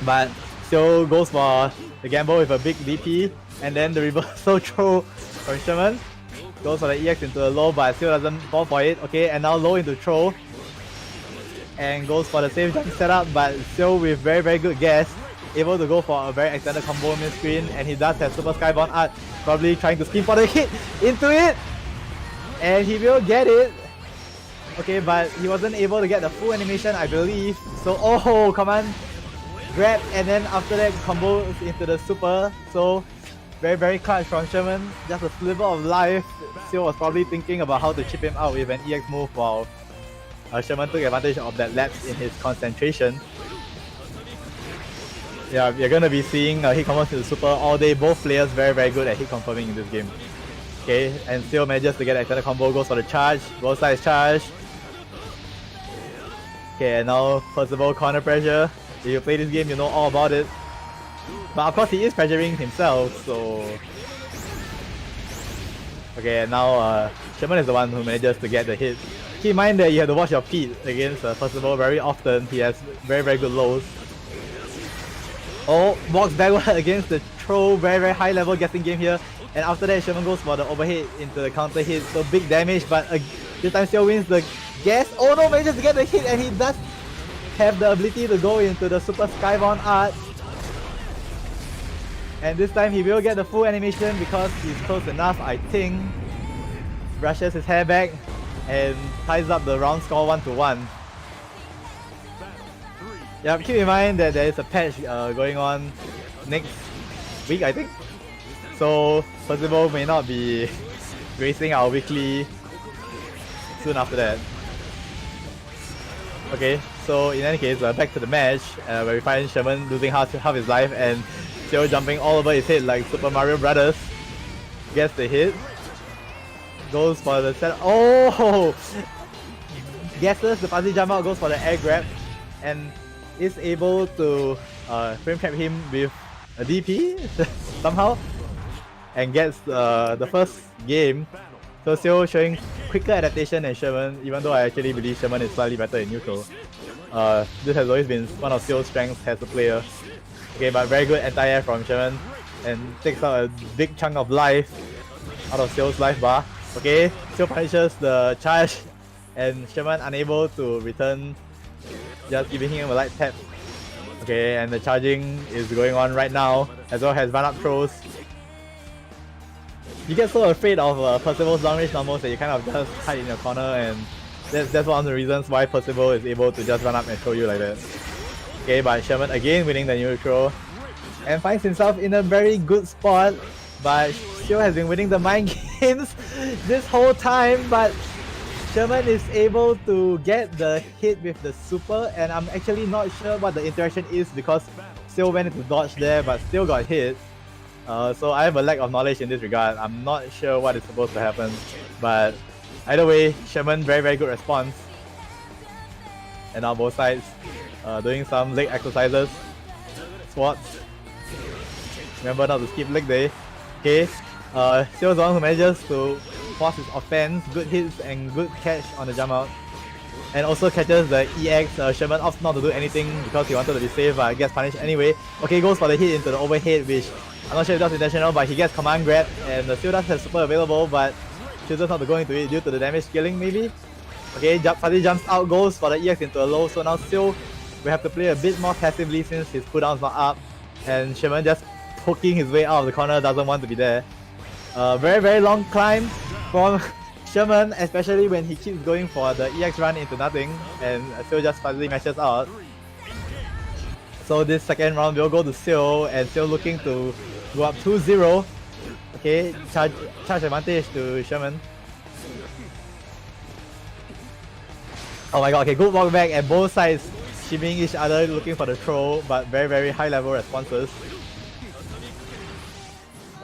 But still goes for the gamble with a big DP, and then the reversal throw from Sherman. Goes for the EX into the low, but still doesn't fall for it. Okay, and now low into throw. And goes for the same jump setup, but still with very, very good guess. Able to go for a very extended combo mid-screen, and he does have Super Skybound Art, probably trying to scheme for the hit into it. And he will get it. Okay, but he wasn't able to get the full animation, I believe. So, oh, come on. Grab, and then after that combo into the super. So very, very clutch from Sherman. Just a sliver of life. Seal was probably thinking about how to chip him out with an EX move, while Sherman took advantage of that lapse in his concentration. Yeah, you're gonna be seeing hit combos to the super all day. Both players very, very good at hit confirming in this game. Okay, and still manages to get an extended combo, goes for the charge. Both sides charge. Okay, and now Percival corner pressure. If you play this game, you know all about it. But of course, he is pressuring himself, so... Okay, and now Sherman is the one who manages to get the hit. Keep in mind that you have to watch your feet against Percival very often. He has very, very good lows. Oh, walks backward against the throw. Very, very high level guessing game here. And after that, Sherman goes for the overhead into the counter hit. So big damage, but this time still wins the guess. Oh no, manages to get the hit, and he does have the ability to go into the Super Skybound Art. And this time he will get the full animation because he's close enough, I think. Brushes his hair back and ties up the round score 1-1. Yeah, keep in mind that there is a patch going on next week, I think. So Percival may not be gracing our weekly soon after that. Okay, so in any case, back to the match where we find Sherman losing half his life and still jumping all over his head like Super Mario Brothers. Gets the hit. Goes for the set. Oh! Guesses the fuzzy jump out, goes for the air grab, and is able to frame trap him with a DP somehow, and gets the first game. So still showing quicker adaptation than Sherman, even though I actually believe Sherman is slightly better in neutral. This has always been one of Seal's strengths as a player. Okay, but very good anti-air from Sherman, and takes out a big chunk of life out of Seal's life bar. Okay, Seal punishes the charge, and Sherman unable to return, just giving him a light tap. Okay, and the charging is going on right now, as well as run-up throws. You get so afraid of Percival's long-range normals that you kind of just hide in your corner, and that's one of the reasons why Percival is able to just run up and throw you like that. Okay, but Sherman again winning the neutral, and finds himself in a very good spot, but Shio has been winning the mind games this whole time, but Sherman is able to get the hit with the super, and I'm actually not sure what the interaction is because still went into dodge there, but still got hit. So I have a lack of knowledge in this regard. I'm not sure what is supposed to happen, but either way, Sherman very, very good response. And now both sides doing some leg exercises, squats. Remember not to skip leg day. Okay, Seo's the one who manages to force his offense, good hits and good catch on the jump out. and also catches the EX. Sherman opts not to do anything because he wanted to be safe, but gets punished anyway. Okay, goes for the hit into the overhead, which I'm not sure if that's intentional, but he gets command grab, and the still does have super available, but chooses not to go into it due to the damage scaling maybe. Okay, suddenly jumps out, goes for the EX into a low, so now still we have to play a bit more passively since his cooldown's not up, and Sherman just poking his way out of the corner, doesn't want to be there. Very long climb from Sherman, especially when he keeps going for the EX run into nothing, and Seal just finally meshes out. So this second round will go to Seal, and Seal looking to go up 2-0. Okay, charge advantage to Sherman. Oh my god, okay, good walk back, and both sides shimmying each other looking for the throw, but very high level responses.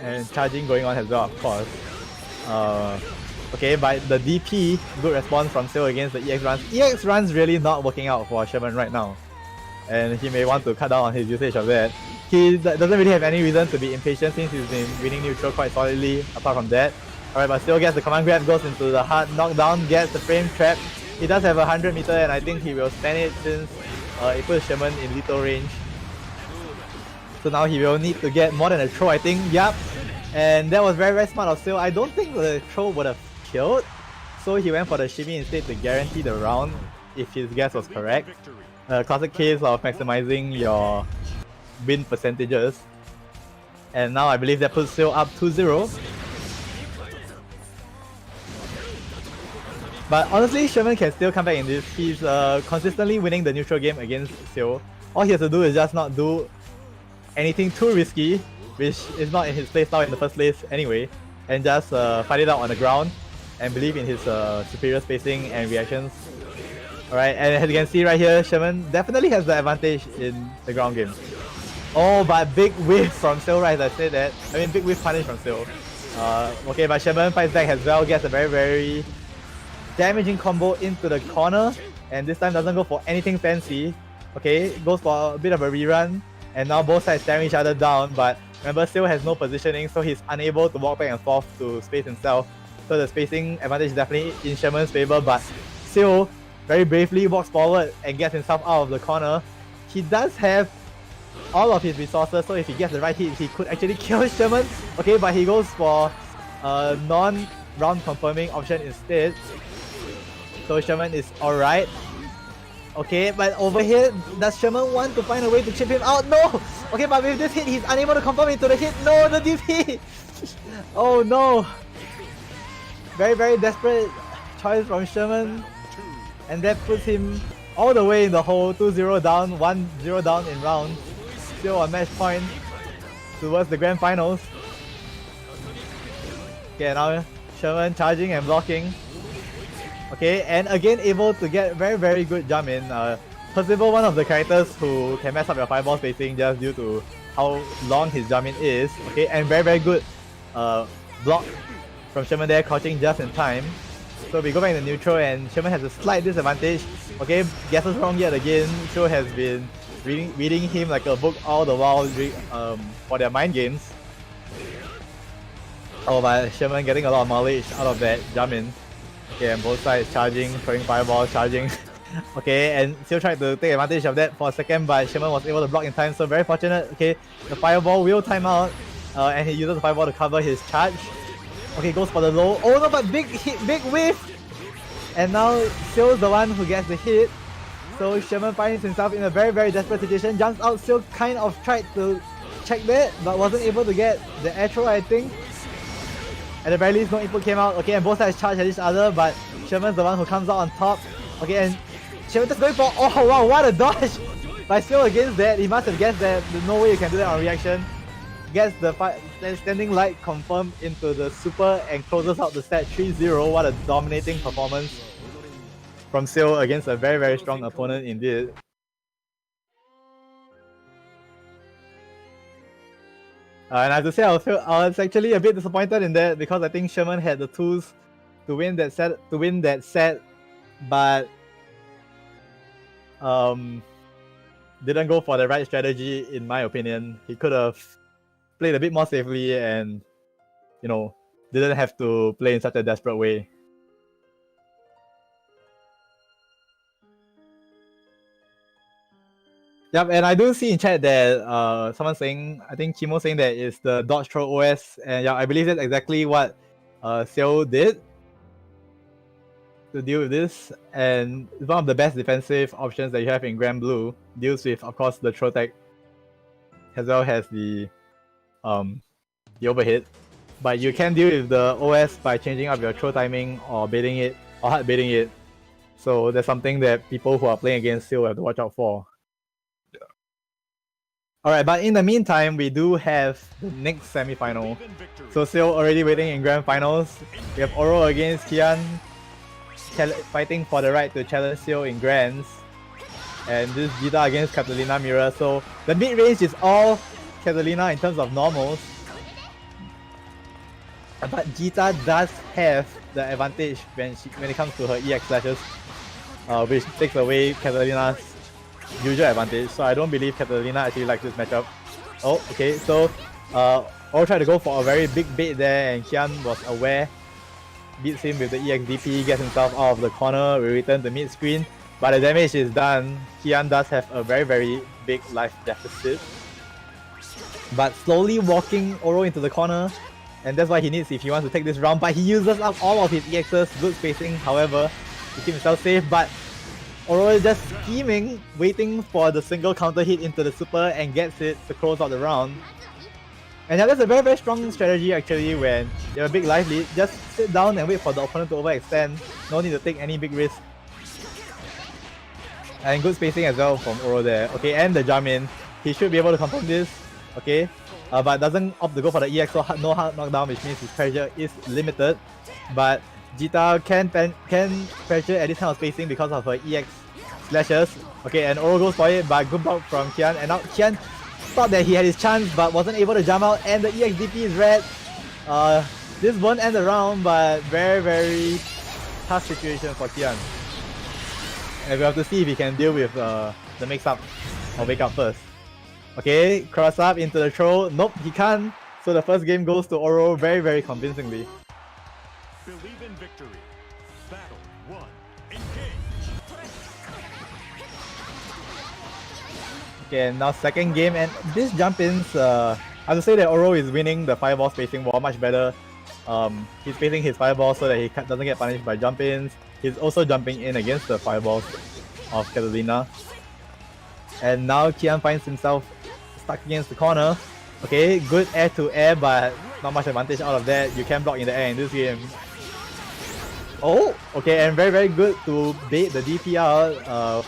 And charging going on as well, of course. Okay, but the DP, good response from Seal against the EX runs. EX runs really not working out for Sherman right now, and he may want to cut down on his usage of that. He doesn't really have any reason to be impatient since he's been winning neutral quite solidly apart from that. Alright, but still gets the command grab, goes into the hard knockdown, gets the frame trap. He does have a 100 meter, and I think he will stand it since it puts Sherman in lethal range. So now he will need to get more than a throw, I think. Yup. And that was very smart of Seal. I don't think the throw would have killed, so he went for the shimmy instead to guarantee the round if his guess was correct. Classic case of maximizing your win percentages. And now I believe that puts Seal up 2-0. But honestly, Sherman can still come back in this. He's consistently winning the neutral game against Seal. All he has to do is just not do anything too risky, which is not in his playstyle in the first place anyway, and just fight it out on the ground and believe in his superior spacing and reactions. Alright, and as you can see right here, Sherman definitely has the advantage in the ground game. Oh, but big whiff from Seal, right, as I said that. I mean, big whiff punish from Seal. Okay, but Sherman fights back as well, gets a very damaging combo into the corner, and this time doesn't go for anything fancy. Okay, goes for a bit of a rerun, and now both sides staring each other down, but remember, Seal has no positioning, so he's unable to walk back and forth to space himself. So the spacing advantage is definitely in Sherman's favor, but Seal very bravely walks forward and gets himself out of the corner. He does have all of his resources, so if he gets the right hit, he could actually kill Sherman. Okay, but he goes for a non-round confirming option instead. So Sherman is alright. Okay, but over here, does Sherman want to find a way to chip him out? No! Okay, but with this hit, he's unable to confirm into the hit. No, the DP! Oh no! Very desperate choice from Sherman. And that puts him all the way in the hole, 2-0 down, 1-0 down in round. Still on match point towards the grand finals. Okay, now Sherman charging and blocking. Okay, and again able to get very good jump in. Percival, one of the characters who can mess up your fireball spacing just due to how long his jump in is. Okay, and very good block from Sherman there, crouching just in time. So we go back in the neutral, and Sherman has a slight disadvantage. Okay, guesses wrong yet again. Sho has been reading him like a book all the while for their mind games. Oh, but Sherman getting a lot of mileage out of that jump in. Okay, and both sides charging, throwing fireball, charging. Okay, and still tried to take advantage of that for a second, but Sherman was able to block in time, so very fortunate. Okay, the fireball will time out, and he uses the fireball to cover his charge. Okay, goes for the low. Oh no, but big hit, big whiff! And now Seal's the one who gets the hit. So Sherman finds himself in a very desperate situation. Jumps out, Seal kind of tried to check that, but wasn't able to get the air throw, I think. At the very least, no input came out. Okay, and both sides charge at each other, but Sherman's the one who comes out on top. Okay, and Sherman just going for, oh wow, what a dodge! But still against that, he must have guessed that there's no way you can do that on reaction. Gets the standing light confirmed into the super and closes out the set 3-0. What a dominating performance from Seal against a very strong opponent indeed. And I have to say, I was actually a bit disappointed in that because I think Sherman had the tools to win that set, but didn't go for the right strategy in my opinion. He could have played a bit more safely and, you know, didn't have to play in such a desperate way. Yep, and I do see in chat that someone saying, I think Kimo saying that it's the dodge throw OS, and yeah, I believe that's exactly what Seo did to deal with this, and it's one of the best defensive options that you have in Granblue. Deals with, of course, the throw tech as well as the overhit, but you can deal with the OS by changing up your throw timing or baiting it or hard baiting it. So that's something that people who are playing against Seo have to watch out for. Alright, but in the meantime, we do have the next semi-final. So still already waiting in grand finals. We have Oro against Kian, fighting for the right to challenge Seo in grands. And this Gita against Catalina Mira. So the mid-range is all Catalina in terms of normals. But Gita does have the advantage when it comes to her EX slashes, which takes away Catalina's usual advantage. So I don't believe Catalina actually likes this matchup. Oh, okay, so Oro tried to go for a very big bait there, and Kian was aware. Beats him with the EX DP, gets himself out of the corner, we return to mid screen. But the damage is done. Kian does have a very, very big life deficit. But slowly walking Oro into the corner, and that's what he needs if he wants to take this round. But he uses up all of his EXs, good spacing, however, to keep himself safe. But Oro is just scheming, waiting for the single counter hit into the super and gets it to close out the round. And yeah, that's a very, very strong strategy actually when you have a big life lead. Just sit down and wait for the opponent to overextend. No need to take any big risk. And good spacing as well from Oro there. Okay, and the jump in. He should be able to confirm this. Okay, but doesn't opt to go for the EX, so no hard knockdown, which means his pressure is limited. But Jita can pressure at this kind of spacing because of her EX slashes. Okay, and Oro goes for it, but good block from Kian. And now Kian thought that he had his chance, but wasn't able to jump out. And the EX DP is red. This won't end the round, but very, very tough situation for Kian. And we have to see if he can deal with the mix-up or wake up first. Okay, cross up into the throw. Nope, he can't. So the first game goes to Oro very, very convincingly. Believe in victory. Battle 1. Engage. Okay, and now second game, and this jump-ins, I have to say that Oro is winning the fireball spacing war much better. He's spacing his fireball so that he doesn't get punished by jump-ins. He's also jumping in against the fireballs of Catalina. And now Kian finds himself stuck against the corner. Okay, good air to air, but not much advantage out of that. You can block in the air in this game. Oh, okay, and very, very good to bait the DP out.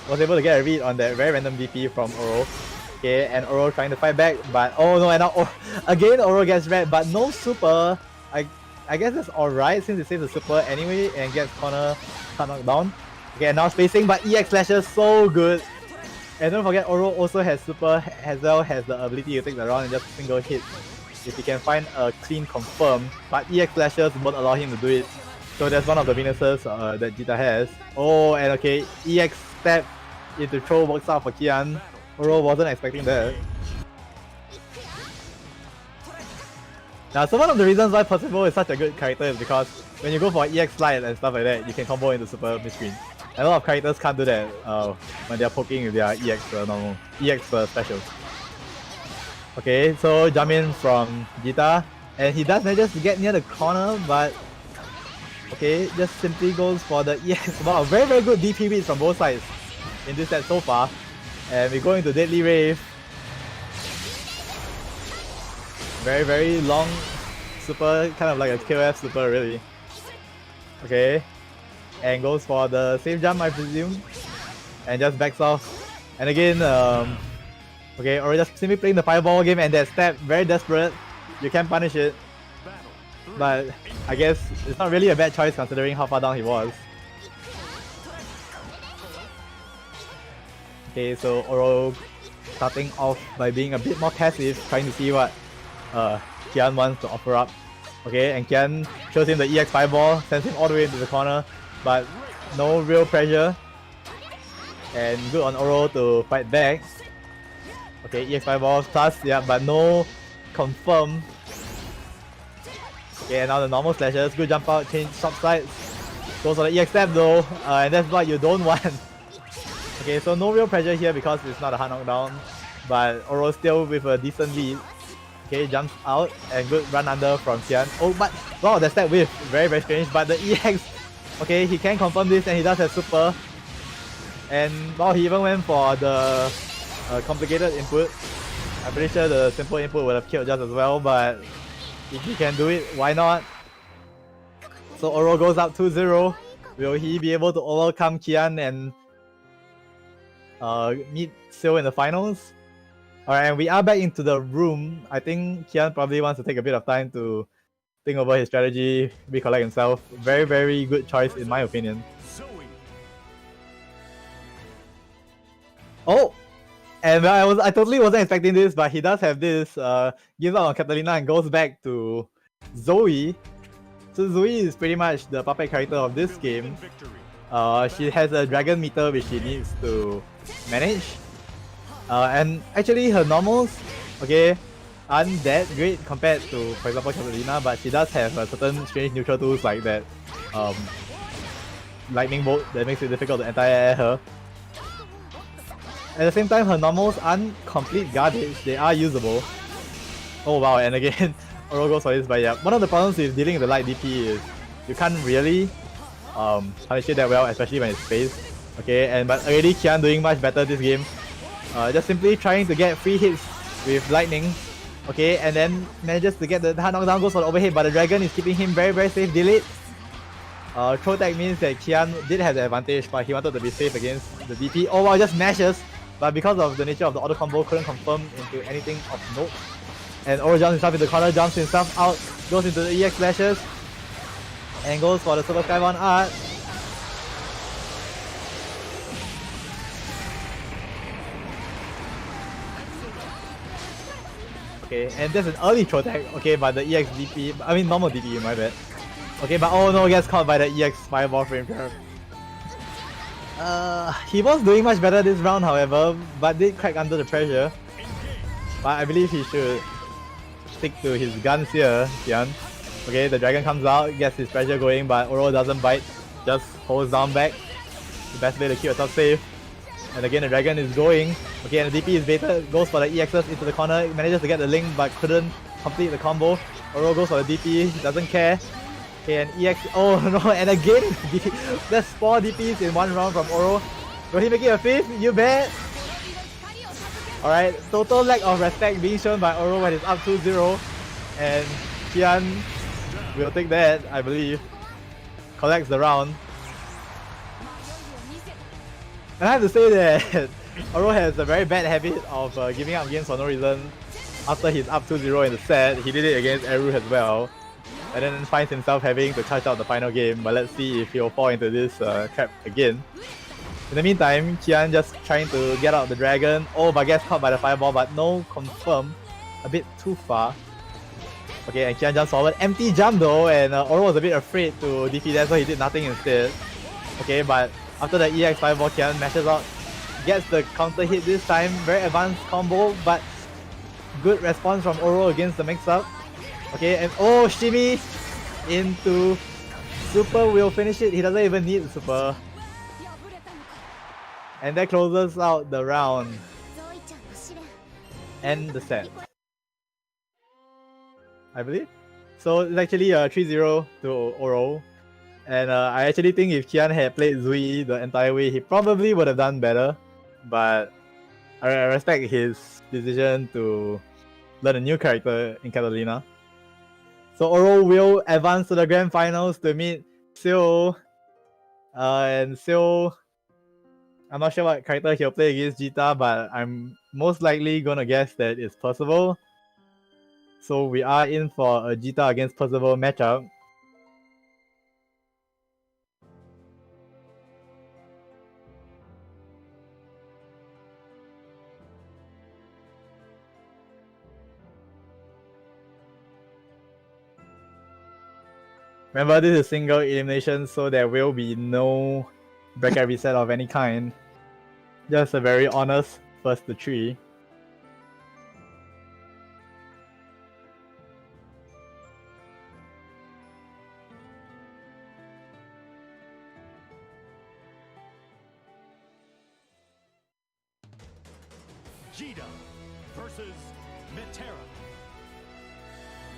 Was able to get a read on that very random DP from Oro. Okay, and Oro trying to fight back, but oh no, and now again Oro gets red, but no super. I guess that's alright since it saves the super anyway and gets corner knocked down. Okay, and now spacing, but EX slashes so good. And don't forget, Oro also has super as well as the ability to take the round and just single hit if he can find a clean confirm. But EX slashes won't allow him to do it. So that's one of the weaknesses that Jita has. Oh, and okay, EX step into throw works out for Kian. Oro wasn't expecting that. Now, so one of the reasons why Percival is such a good character is because when you go for EX slide and stuff like that, you can combo into super mid-screen. A lot of characters can't do that when they're poking with their EX specials. Okay, so jump in from Jita, and he does manage to get near the corner, but okay, just simply goes for the EX. Wow, very, very good DP reads from both sides in this set so far. And we go into Deadly Rave. Very, very long super, kind of like a KOF super really. Okay. And goes for the safe jump, I presume. And just backs off. And again, okay, or just simply playing the fireball game, and that step, very desperate. You can punish it. But I guess it's not really a bad choice considering how far down he was. Okay, so Oro starting off by being a bit more passive, trying to see what Kian wants to offer up. Okay, and Kian shows him the EX fireball, sends him all the way into the corner, but no real pressure. And good on Oro to fight back. Okay, EX fireball plus, yeah, but no confirm. Okay, and now the normal slashes, good jump out, change top sides. Goes for the EX step though, and that's what you don't want. Okay, so no real pressure here because it's not a hard knockdown, but Oro still with a decent lead. Okay, jumps out and good run under from Qian. Oh, but wow, that's that whiff. Very, very strange. But the EX, okay, he can confirm this and he does have super. And wow, he even went for the complicated input. I'm pretty sure the simple input would have killed just as well, but if he can do it, why not? So Oro goes up 2-0. Will he be able to overcome Qian and meet Sil in the finals? Alright, and we are back into the room. I think Qian probably wants to take a bit of time to think over his strategy, recollect himself. Very, very good choice in my opinion. Oh! And I totally wasn't expecting this, but he does have this, gives out on Catalina and goes back to Zoe. So Zoe is pretty much the puppet character of this game. She has a dragon meter which she needs to manage. And actually her normals, okay, aren't that great compared to, for example, Catalina, but she does have a certain strange neutral tools like that lightning bolt that makes it difficult to anti-air her. At the same time, her normals aren't complete garbage, they are usable. Oh wow, and again, Oro goes for this, but yeah, one of the problems with dealing with the light DP is you can't really punish it that well, especially when it's phased. Okay, and but already Qian doing much better this game. Just simply trying to get free hits with lightning. Okay, and then manages to get the hard knockdown, goes for the overhead, but the dragon is keeping him very, very safe. Delete. Throw tag means that Qian did have the advantage, but he wanted to be safe against the DP. Oh wow, just mashes. But because of the nature of the auto combo, couldn't confirm into anything of note. And Oro jumps himself into the corner, jumps himself out, goes into the EX flashes, and goes for the Super Skybound art. Okay, and there's an early throw tag, okay, by the EX DP, I mean normal DP, my bad. Okay, but oh no, gets caught by the EX Fireball frame trap. He was doing much better this round, however, but did crack under the pressure. But I believe he should stick to his guns here, Qian. Okay, the dragon comes out, gets his pressure going, but Oro doesn't bite, just holds down back. The best way to keep yourself safe. And again, the dragon is going. Okay, and the DP is baited, goes for the EXs into the corner, manages to get the link, but couldn't complete the combo. Oro goes for the DP, doesn't care. Okay, and EX, oh no, and again, that's 4 DPs in one round from Oro. Will he make it a 5th? You bet! Alright, total lack of respect being shown by Oro when it's up 2-0. And Qian will take that, I believe. Collects the round. And I have to say that Oro has a very bad habit of giving up games for no reason. After he's up 2-0 in the set, he did it against Eru as well. And then finds himself having to charge out the final game, but let's see if he'll fall into this trap again. In the meantime, Qian just trying to get out the dragon. Oh, but gets caught by the fireball, but no confirm. A bit too far. Okay, and Qian jumps forward. Empty jump though, and Oro was a bit afraid to defeat that, so he did nothing instead. Okay, but after the EX fireball, Qian mashes out. Gets the counter hit this time. Very advanced combo, but good response from Oro against the mix-up. Okay, and oh, shimmy into super will finish it. He doesn't even need super. And that closes out the round and the set, I believe. So it's actually 3-0 to Oro. And I actually think if Qian had played Zui the entire way, he probably would have done better. But I respect his decision to learn a new character in Catalina. So Oro will advance to the grand finals to meet Sil. And Sil, I'm not sure what character he'll play against Jita, but I'm most likely gonna guess that it's Percival. So we are in for a Jita against Percival matchup. Remember, this is single elimination, so there will be no bracket reset of any kind. Just a very honest first to 3. Vegeta versus Metera.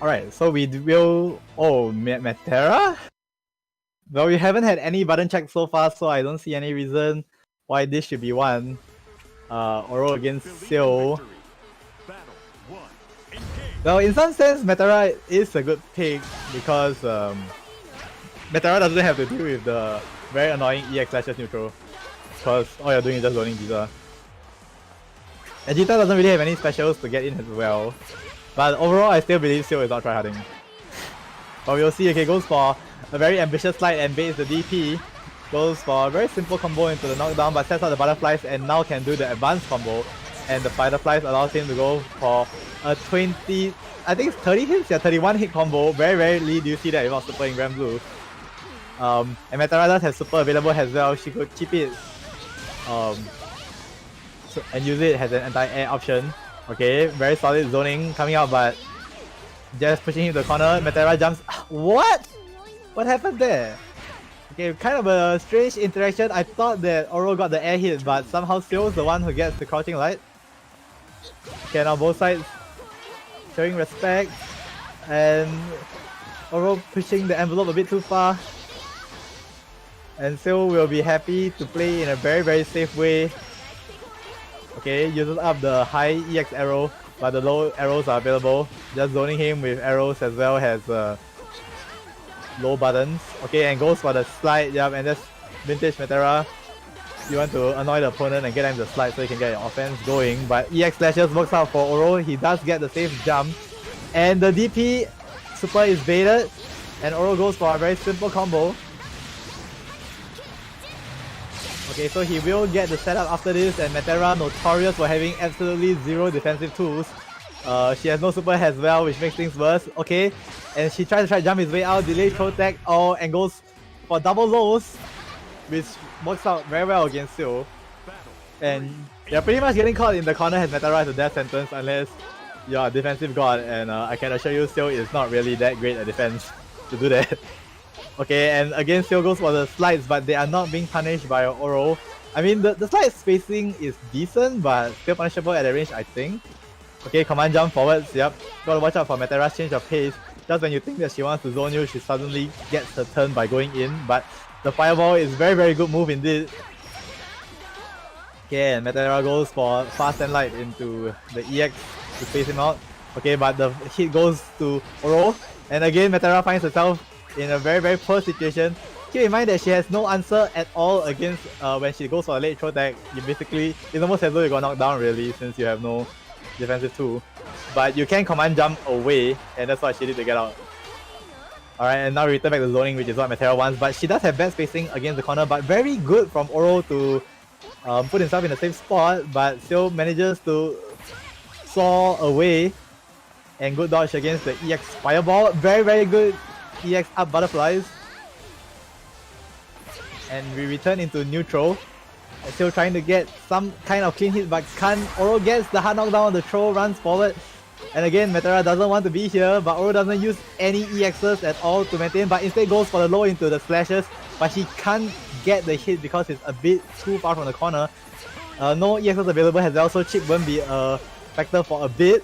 Alright, so we will... Oh, Metera? Well, we haven't had any button checks so far, so I don't see any reason why this should be one. Oro against Seal. Battle 1. Engage. Well, in some sense, Metera is a good pick because Metera doesn't have to deal with the very annoying EX slashes neutral. Because all you're doing is just zoning Vegeta. And Vegeta doesn't really have any specials to get in as well. But overall, I still believe Seal is not tryharding. But we'll see. Okay, goes for a very ambitious slide and baits the DP. Goes for a very simple combo into the knockdown, but sets out the butterflies and now can do the advanced combo. And the butterflies allows him to go for a 20, I think it's 30 hits? Yeah, 31 hit combo. Very rarely do you see that without super in Granblue. And Metera does have super available as well. She could keep it and use it as an anti-air option. Okay, very solid zoning coming out, but just pushing him to the corner. Metera jumps. What? What happened there? Okay, kind of a strange interaction. I thought that Oro got the air hit, but somehow Seal's the one who gets the crouching light. Okay, now both sides showing respect, and Oro pushing the envelope a bit too far. And Seal will be happy to play in a very safe way. Okay, uses up the high EX arrow, but the low arrows are available. Just zoning him with arrows as well as low buttons. Okay, and goes for the slide, yep, and just vintage Metera. You want to annoy the opponent and get them to slide so you can get your offense going. But EX slashes works out for Oro. He does get the safe jump. And the DP super is baited. And Oro goes for a very simple combo. Okay, so he will get the setup after this, and Metera, notorious for having absolutely zero defensive tools. She has no super as well, which makes things worse. Okay, and she tries to jump his way out, delay protect, and goes for double lows, which works out very well against Seal. And you're pretty much getting caught in the corner as Metera has a death sentence unless you're a defensive god, and I can assure you Seal is not really that great at defense to do that. Okay, and again Seal goes for the slides, but they are not being punished by Oro. I mean, the slide spacing is decent, but still punishable at the range, I think. Okay, command jump forwards, yep. Gotta watch out for Metera's change of pace. Just when you think that she wants to zone you, she suddenly gets her turn by going in, but the fireball is very good move indeed. Okay, and Metera goes for fast and light into the EX to space him out. Okay, but the hit goes to Oro, and again Metera finds herself in a very poor situation. Keep in mind that she has no answer at all against when she goes for a late throw tag. You basically, it's almost as though you got knocked down really, since you have no defensive tool. But you can command jump away, and that's what she did to get out. Alright, and now we return back to zoning, which is what Metera wants, but she does have bad spacing against the corner, but very good from Oro to put himself in a safe spot, but still manages to soar away. And good dodge against the EX fireball. Very good EX up butterflies. And we return into neutral. Still trying to get some kind of clean hit, but can't. Oro gets the hard knockdown on the throw, runs forward. And again, Metera doesn't want to be here, but Oro doesn't use any EXs at all to maintain, but instead goes for the low into the slashes. But he can't get the hit because it's a bit too far from the corner. No EXs available as well, so chip won't be a factor for a bit.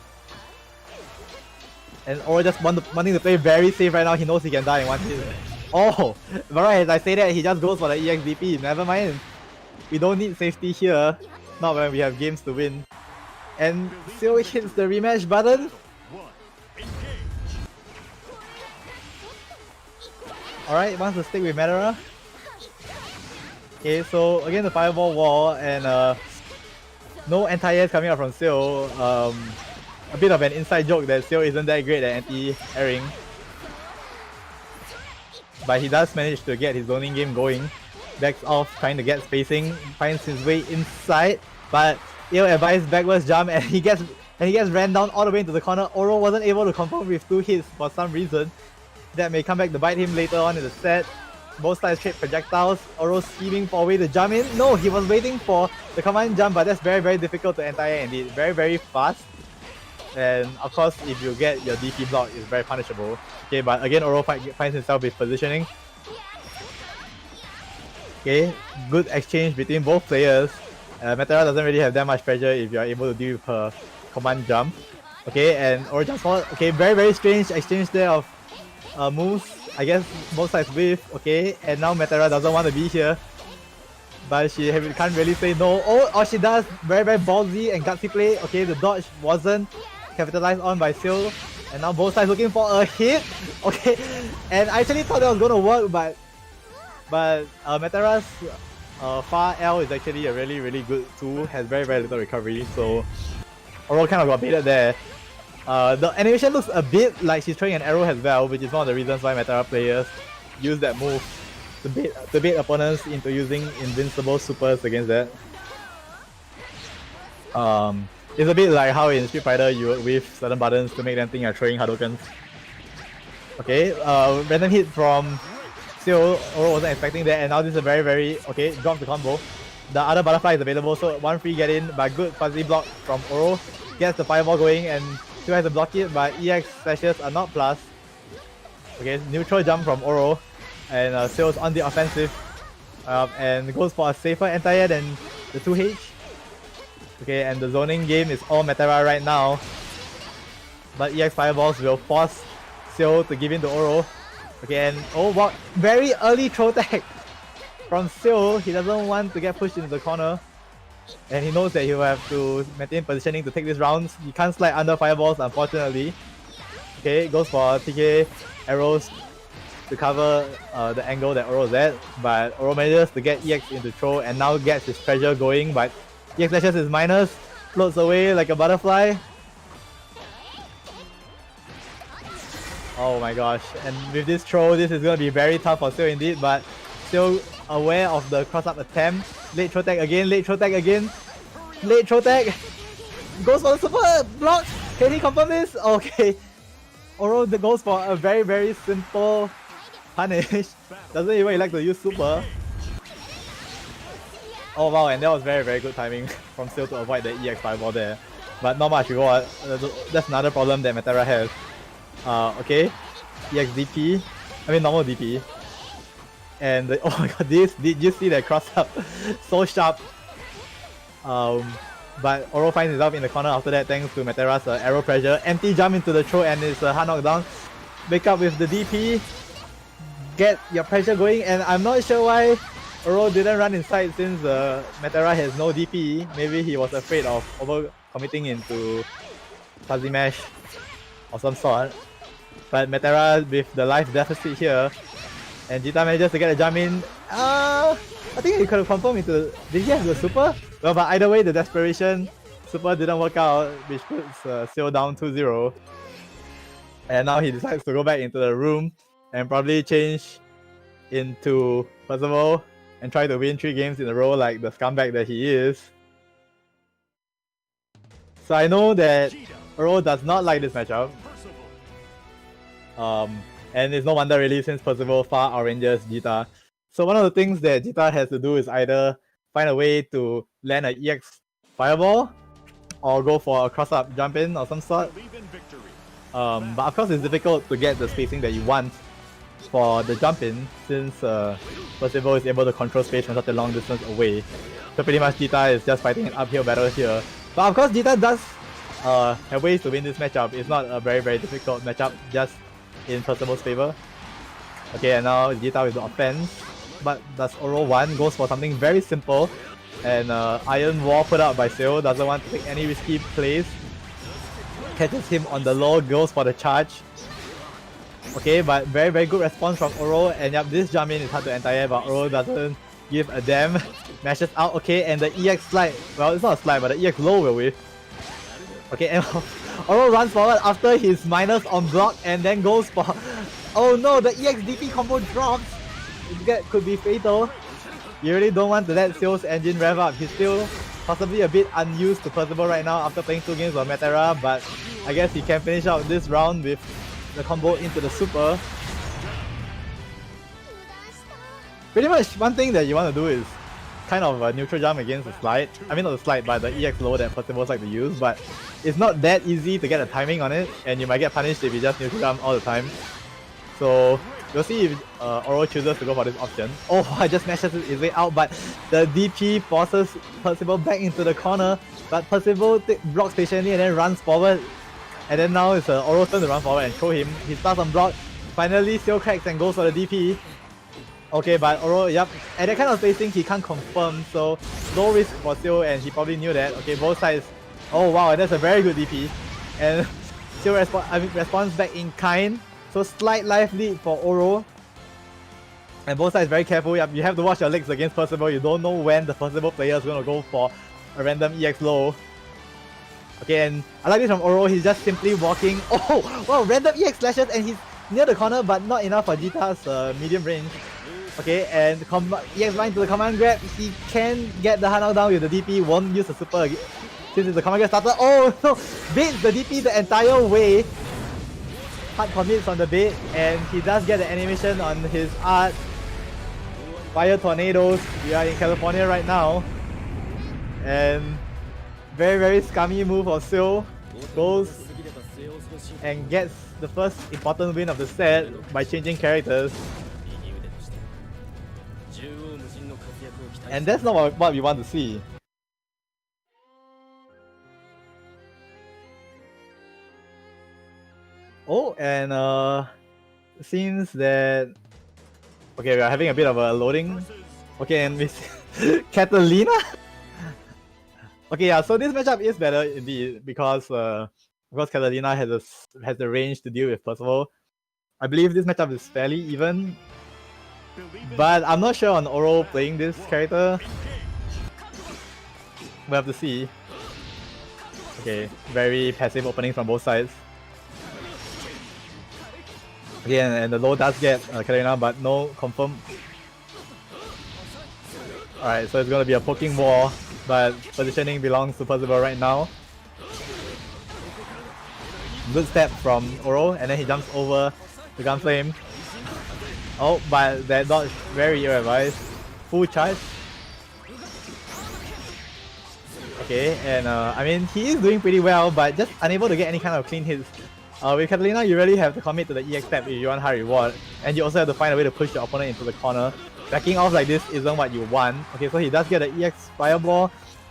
And Oro just wanting to play very safe right now. He knows he can die in one hit. Oh, but right as I say that, he just goes for the EX DP. Never mind. We don't need safety here. Not when we have games to win. And Seal hits the rematch button. Alright, wants to stick with Metera. Okay, so again the fireball wall, and no anti-airs coming out from Seal. A bit of an inside joke that Seal isn't that great at anti-airing. But he does manage to get his zoning game going. Backs off, trying to get spacing, finds his way inside, but ill-advised backwards jump, and he gets ran down all the way into the corner. Oro wasn't able to confirm with 2 hits for some reason. That may come back to bite him later on in the set. Both sides trade projectiles. Oro scheming for a way to jump in. No, he was waiting for the command jump, but that's very difficult to anti-air indeed. Very fast. And of course, if you get your DP block, it's very punishable. Okay, but again, Oro finds himself with positioning. Okay, good exchange between both players. Metera doesn't really have that much pressure if you're able to deal with her command jump. Okay, and Oro jumps forward. Okay, very strange exchange there of moves. I guess both sides with. Okay, and now Metera doesn't want to be here, but she can't really say no. Oh, she does. Very ballsy and gutsy play. Okay, the dodge wasn't capitalized on by Seal, and now both sides looking for a hit. Okay, and I actually thought that was gonna work, but Metera's far L is actually a really good tool. Has very little recovery, so Oro kind of got baited there. The animation looks a bit like she's throwing an arrow as well, which is one of the reasons why Metera players use that move to bait opponents into using invincible supers against that. It's a bit like how in Street Fighter you would whiff certain buttons to make them think you're throwing Hadoukens. Okay, random hit from Seal. Oro wasn't expecting that, and now this is a very okay, drops the combo. The other butterfly is available, so one free get in, but good fuzzy block from Oro. Gets the fireball going and still has to block it, but EX slashes are not plus. Okay, neutral jump from Oro, and Seal's on the offensive, and goes for a safer anti-air than the 2H. Okay, and the zoning game is all Metera right now, but EX fireballs will force Seal to give in to Oro. Okay, and oh wow, very early throw tag from Seal. He doesn't want to get pushed into the corner, and he knows that he will have to maintain positioning to take these rounds. He can't slide under fireballs, unfortunately. Okay, goes for TK arrows to cover the angle that Oro is at, but Oro manages to get EX into throw and now gets his pressure going, but EX slashes his minus, floats away like a butterfly. Oh my gosh, and with this throw, this is going to be very tough for Seal indeed, but still aware of the cross-up attempt. Late throw tag again, late throw tag again. Late throw tag. Goes for the super block. Can he confirm this? Okay. Oro goes for a very simple punish. Doesn't even like to use super. Oh wow, and that was very good timing from Seal to avoid the EX fireball there. But not much reward. That's another problem that Metera has. Okay. EX DP. I mean normal DP. And oh my god, did you see that cross up? So sharp. But Oro finds himself in the corner after that thanks to Metera's arrow pressure. Empty jump into the throw and it's a hard knockdown. Wake up with the DP. Get your pressure going, and I'm not sure why Oro didn't run inside since Metera has no DP. Maybe he was afraid of over committing into fuzzy mesh or some sort. But Metera with the life deficit here, and Jita manages to get a jump in. I think he could have confirmed into. Did he have the super? Well, but either way, the desperation super didn't work out, which puts Seal down 2-0. And now he decides to go back into the room and probably change into Percival and try to win 3 games in a row like the scumbag that he is. So I know that Oro does not like this matchup. And it's no wonder really since Percival far outranges Jita. So one of the things that Jita has to do is either find a way to land an EX fireball or go for a cross-up jump in or some sort. But of course it's difficult to get the spacing that you want for the jump in since Percival is able to control space from such a long distance away. So pretty much Jita is just fighting an uphill battle here. But of course Jita does have ways to win this matchup. It's not a very difficult matchup, just in Percival's favor. Okay, and now Jita with the offense. But does Oro 1 goes for something very simple, and Iron Wall put out by Seal, doesn't want to take any risky plays. Catches him on the low, goes for the charge. Okay, but very good response from Oro, and yep, this jump in is hard to anti-air, but Oro doesn't give a damn. Mashes out, okay, and the EX slide, well it's not a slide, but the EX low will whiff. Okay, and Oro runs forward after his minus on block and then goes for... Oh no, the EX DP combo drops! That could be fatal. You really don't want to let Seal's engine rev up. He's still possibly a bit unused to Percival right now after playing 2 games of Metera, but I guess he can finish out this round with the combo into the super. Pretty much one thing that you want to do is kind of a neutral jump against the slide. I mean not the slide, but the EX low that Percival's like to use, but it's not that easy to get a timing on it, and you might get punished if you just neutral jump all the time. So We'll see if Oro chooses to go for this option. Oh, I just mashes his way out, but the DP forces Percival back into the corner. But Percival blocks patiently and then runs forward. And then now it's Oro's turn to run forward and throw him. He starts on block. Finally, Seo cracks and goes for the DP. Okay, but Oro, yep. At that kind of spacing, he can't confirm, so low risk for Seo, and he probably knew that. Okay, both sides. Oh wow, and that's a very good DP. And Seo responds back in kind. So slight life lead for Oro. And both sides very careful. Yep, you have to watch your legs against Percival. You don't know when the Percival player is going to go for a random EX low. Okay, and I like this from Oro. He's just simply walking. Oh, wow, random EX slashes, and he's near the corner, but not enough for Jita's medium range. Okay, and EX line to the command grab. He can get the Hanao down with the DP. Won't use the super again since it's the command grab starter. Oh no! Baits the DP the entire way. Hard commits on the bait, and he does get the animation on his art. Fire tornadoes. We are in California right now, and very scummy move of Seo. Goes and gets the first important win of the set by changing characters. And that's not what we want to see. Oh, and seems that okay, we are having a bit of a loading. Okay, and Miss Catalina. Okay, yeah. So this matchup is better indeed because Catalina has the range to deal with Percival. I believe this matchup is fairly even, but I'm not sure on Oro playing this character. We'll have to see. Okay, very passive opening from both sides. Again, and the low does get Catalina, but no confirm. Alright, so it's gonna be a poking war, but positioning belongs to Percival right now. Good step from Oro, and then he jumps over the Gunflame. Oh, but that dodge very ill-advised. Full charge. Okay, and I mean, he is doing pretty well, but just unable to get any kind of clean hits. With Catalina, you really have to commit to the EX step if you want high reward, and you also have to find a way to push your opponent into the corner. Backing off like this isn't what you want. Okay, so he does get an EX Fireball,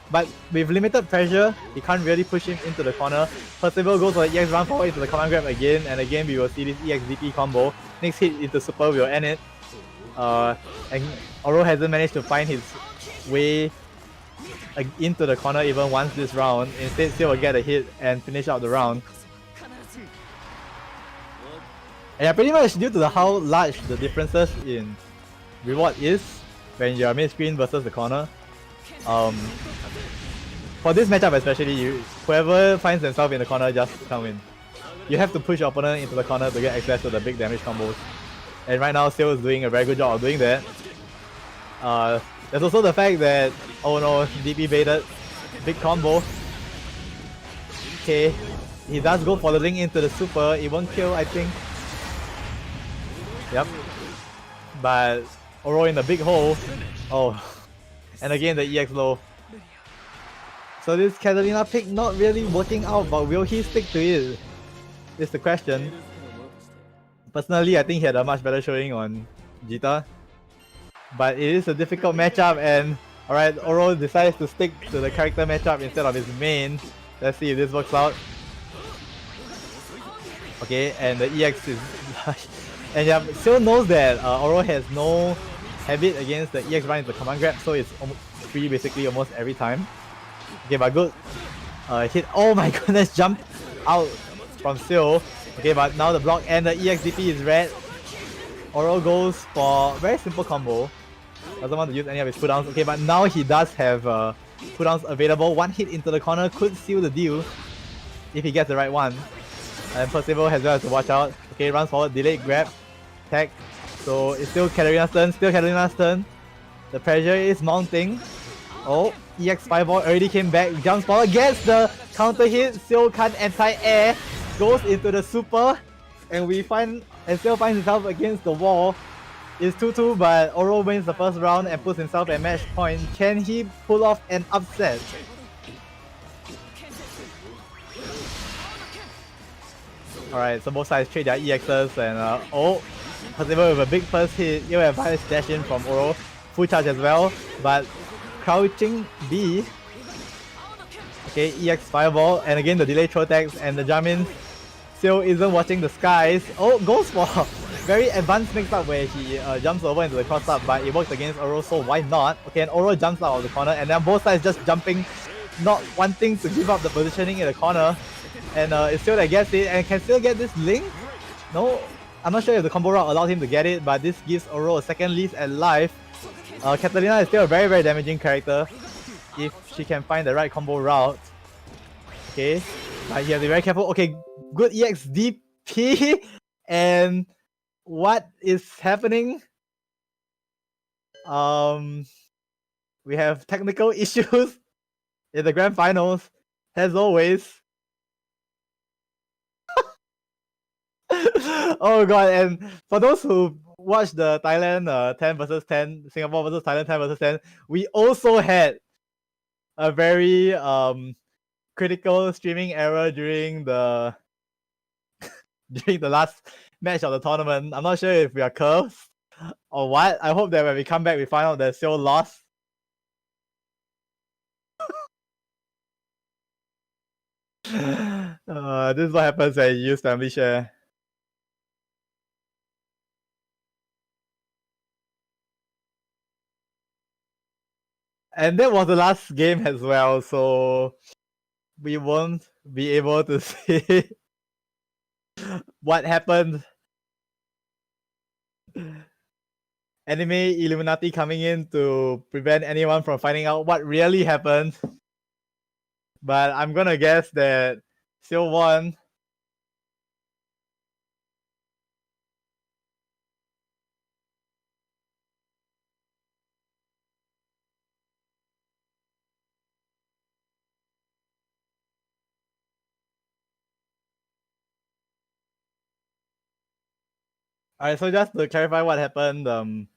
but with limited pressure, he can't really push him into the corner. Percival goes for the EX run forward into the command grab again, and again we will see this EX DP combo. Next hit into super will end it. And Oro hasn't managed to find his way into the corner even once this round. Instead, Seo will get a hit and finish out the round. And yeah, pretty much due to how large the differences in reward is when you're mid-screen versus the corner. For this matchup especially, whoever finds themselves in the corner just can't win. You have to push your opponent into the corner to get access to the big damage combos. And right now, Seo is doing a very good job of doing that. There's also the fact that, oh no, DP baited, big combo. Okay, he does go for the link into the super, it won't kill I think. Yep. But Oro in the big hole. Oh. And again the EX low. So this Catalina pick not really working out, but will he stick to it? Is the question. Personally, I think he had a much better showing on Jita. But it is a difficult matchup, and alright, Oro decides to stick to the character matchup instead of his main. Let's see if this works out. Okay, and the EX is and yeah, Seo knows that Oro has no habit against the EX run into the command grab, so it's free basically almost every time. Okay, but good hit. Oh my goodness, jump out from Seo. Okay, but now the block and the EX DP is red. Oro goes for very simple combo. Doesn't want to use any of his cooldowns. Okay, but now he does have cooldowns available. One hit into the corner could seal the deal if he gets the right one. And Percival has well to watch out. Okay, runs forward, delayed grab, tag. So it's still Katarina's turn, The pressure is mounting. Oh, EX Fireball already came back, jumps forward, gets the counter hit, Seo can't anti-air, goes into the super, and Seo finds himself against the wall. It's 2-2, but Oro wins the first round and puts himself at match point. Can he pull off an upset? Alright, so both sides trade their EXs and possible with a big first hit. You have high dash in from Oro, full charge as well, but crouching B. Okay, EX Fireball, and again the delay throw attacks, and the Jamin still isn't watching the skies. Oh, goes for very advanced mix-up where he jumps over into the cross-up, but it works against Oro, so why not? Okay, and Oro jumps out of the corner, and then both sides just jumping, not wanting to give up the positioning in the corner. And it's still that gets it, and can still get this link? No, I'm not sure if the combo route allowed him to get it, but this gives Oro a second least at life. Catalina is still a very, very damaging character if she can find the right combo route. Okay, but he has to be very careful. Okay, good EXDP. And what is happening? We have technical issues in the grand finals, as always. Oh god, and for those who watched the Thailand 10 versus 10, Singapore versus Thailand 10 versus 10, we also had a very critical streaming error during the during the last match of the tournament. I'm not sure if we are cursed or what. I hope that when we come back we find out that still lost. This is what happens when you use family share. And that was the last game as well, so we won't be able to see what happened. Anime Illuminati coming in to prevent anyone from finding out what really happened. But I'm gonna guess that still won. Alright, so just to clarify what happened,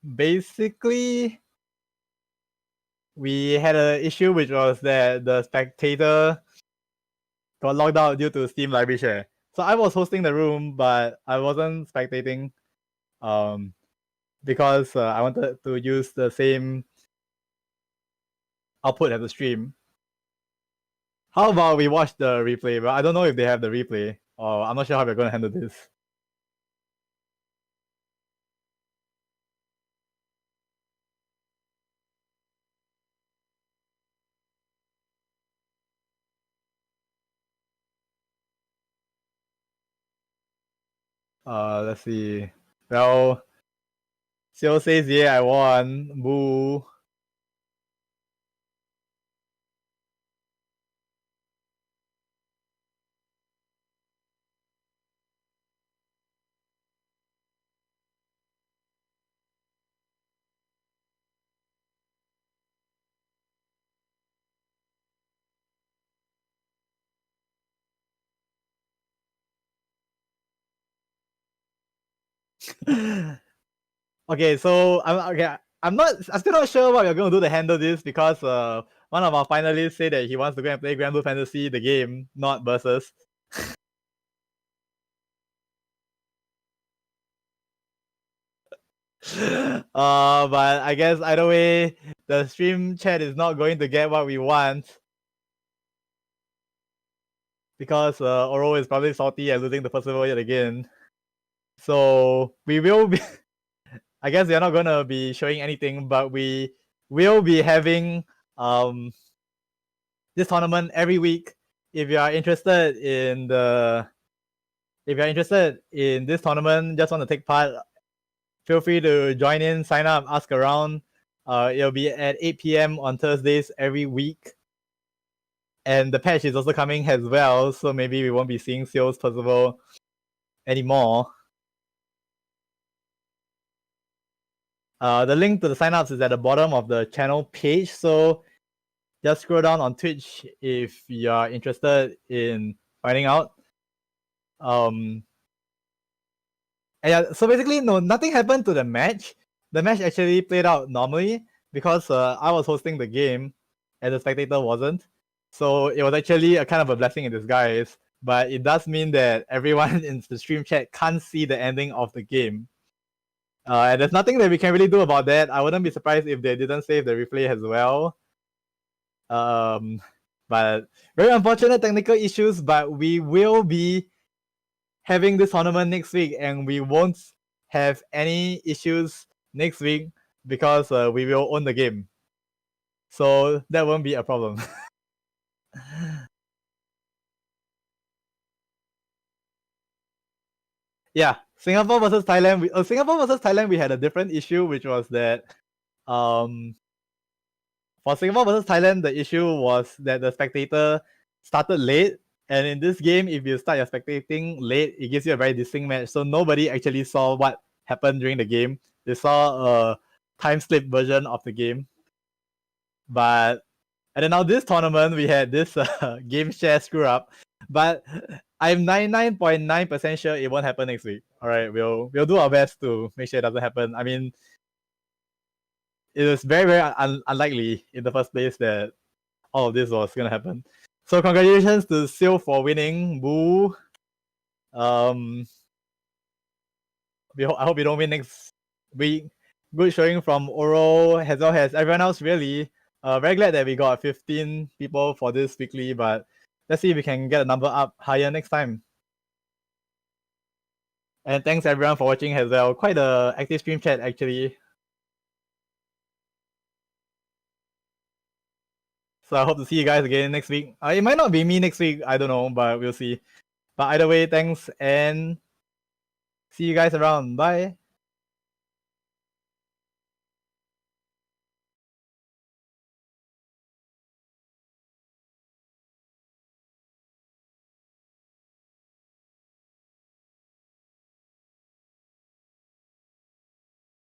basically we had an issue which was that the spectator got logged out due to Steam library share. So I was hosting the room, but I wasn't spectating because I wanted to use the same output as the stream. How about we watch the replay? But I don't know if they have the replay, or I'm not sure how we're going to handle this. Let's see. Well, Seo says, yeah, I won. Boo. Okay, so I'm still not sure what we're going to do to handle this because one of our finalists said that he wants to go and play Granblue Fantasy, the game, not versus. But I guess either way, the stream chat is not going to get what we want because Oro is probably salty and losing the festival yet again. So we will be. I guess we are not going to be showing anything, but we will be having this tournament every week. If you are interested in this tournament, just want to take part, feel free to join in, sign up, ask around. It'll be at 8 p.m. on Thursdays every week. And the patch is also coming as well, so maybe we won't be seeing Seo's Percival anymore. The link to the signups is at the bottom of the channel page, so just scroll down on Twitch if you're interested in finding out. And yeah, so basically, no, nothing happened to the match. The match actually played out normally because I was hosting the game and the spectator wasn't. So it was actually a kind of a blessing in disguise but it does mean that everyone in the stream chat can't see the ending of the game. And there's nothing that we can really do about that. I wouldn't be surprised if they didn't save the replay as well. But very unfortunate technical issues, but we will be having this tournament next week, and we won't have any issues next week because we will own the game. So that won't be a problem. Yeah, Singapore versus Thailand. Singapore versus Thailand, we had a different issue, which was that for Singapore versus Thailand, the issue was that the spectator started late. And in this game, if you start your spectating late, it gives you a very distinct match. So nobody actually saw what happened during the game. They saw a time slip version of the game. But and then now this tournament, we had this game share screw up. But I'm 99.9% sure it won't happen next week. All right, we'll do our best to make sure it doesn't happen. I mean, it was very, very unlikely in the first place that all of this was gonna happen. So congratulations to Seal for winning. Boo. I hope you don't win next week. Good showing from Oro as well as everyone else, really. Very glad that we got 15 people for this weekly, but let's see if we can get a number up higher next time. And thanks everyone for watching as well. Quite a active stream chat actually. So I hope to see you guys again next week. It might not be me next week, I don't know, but we'll see. But either way, thanks and see you guys around. Bye.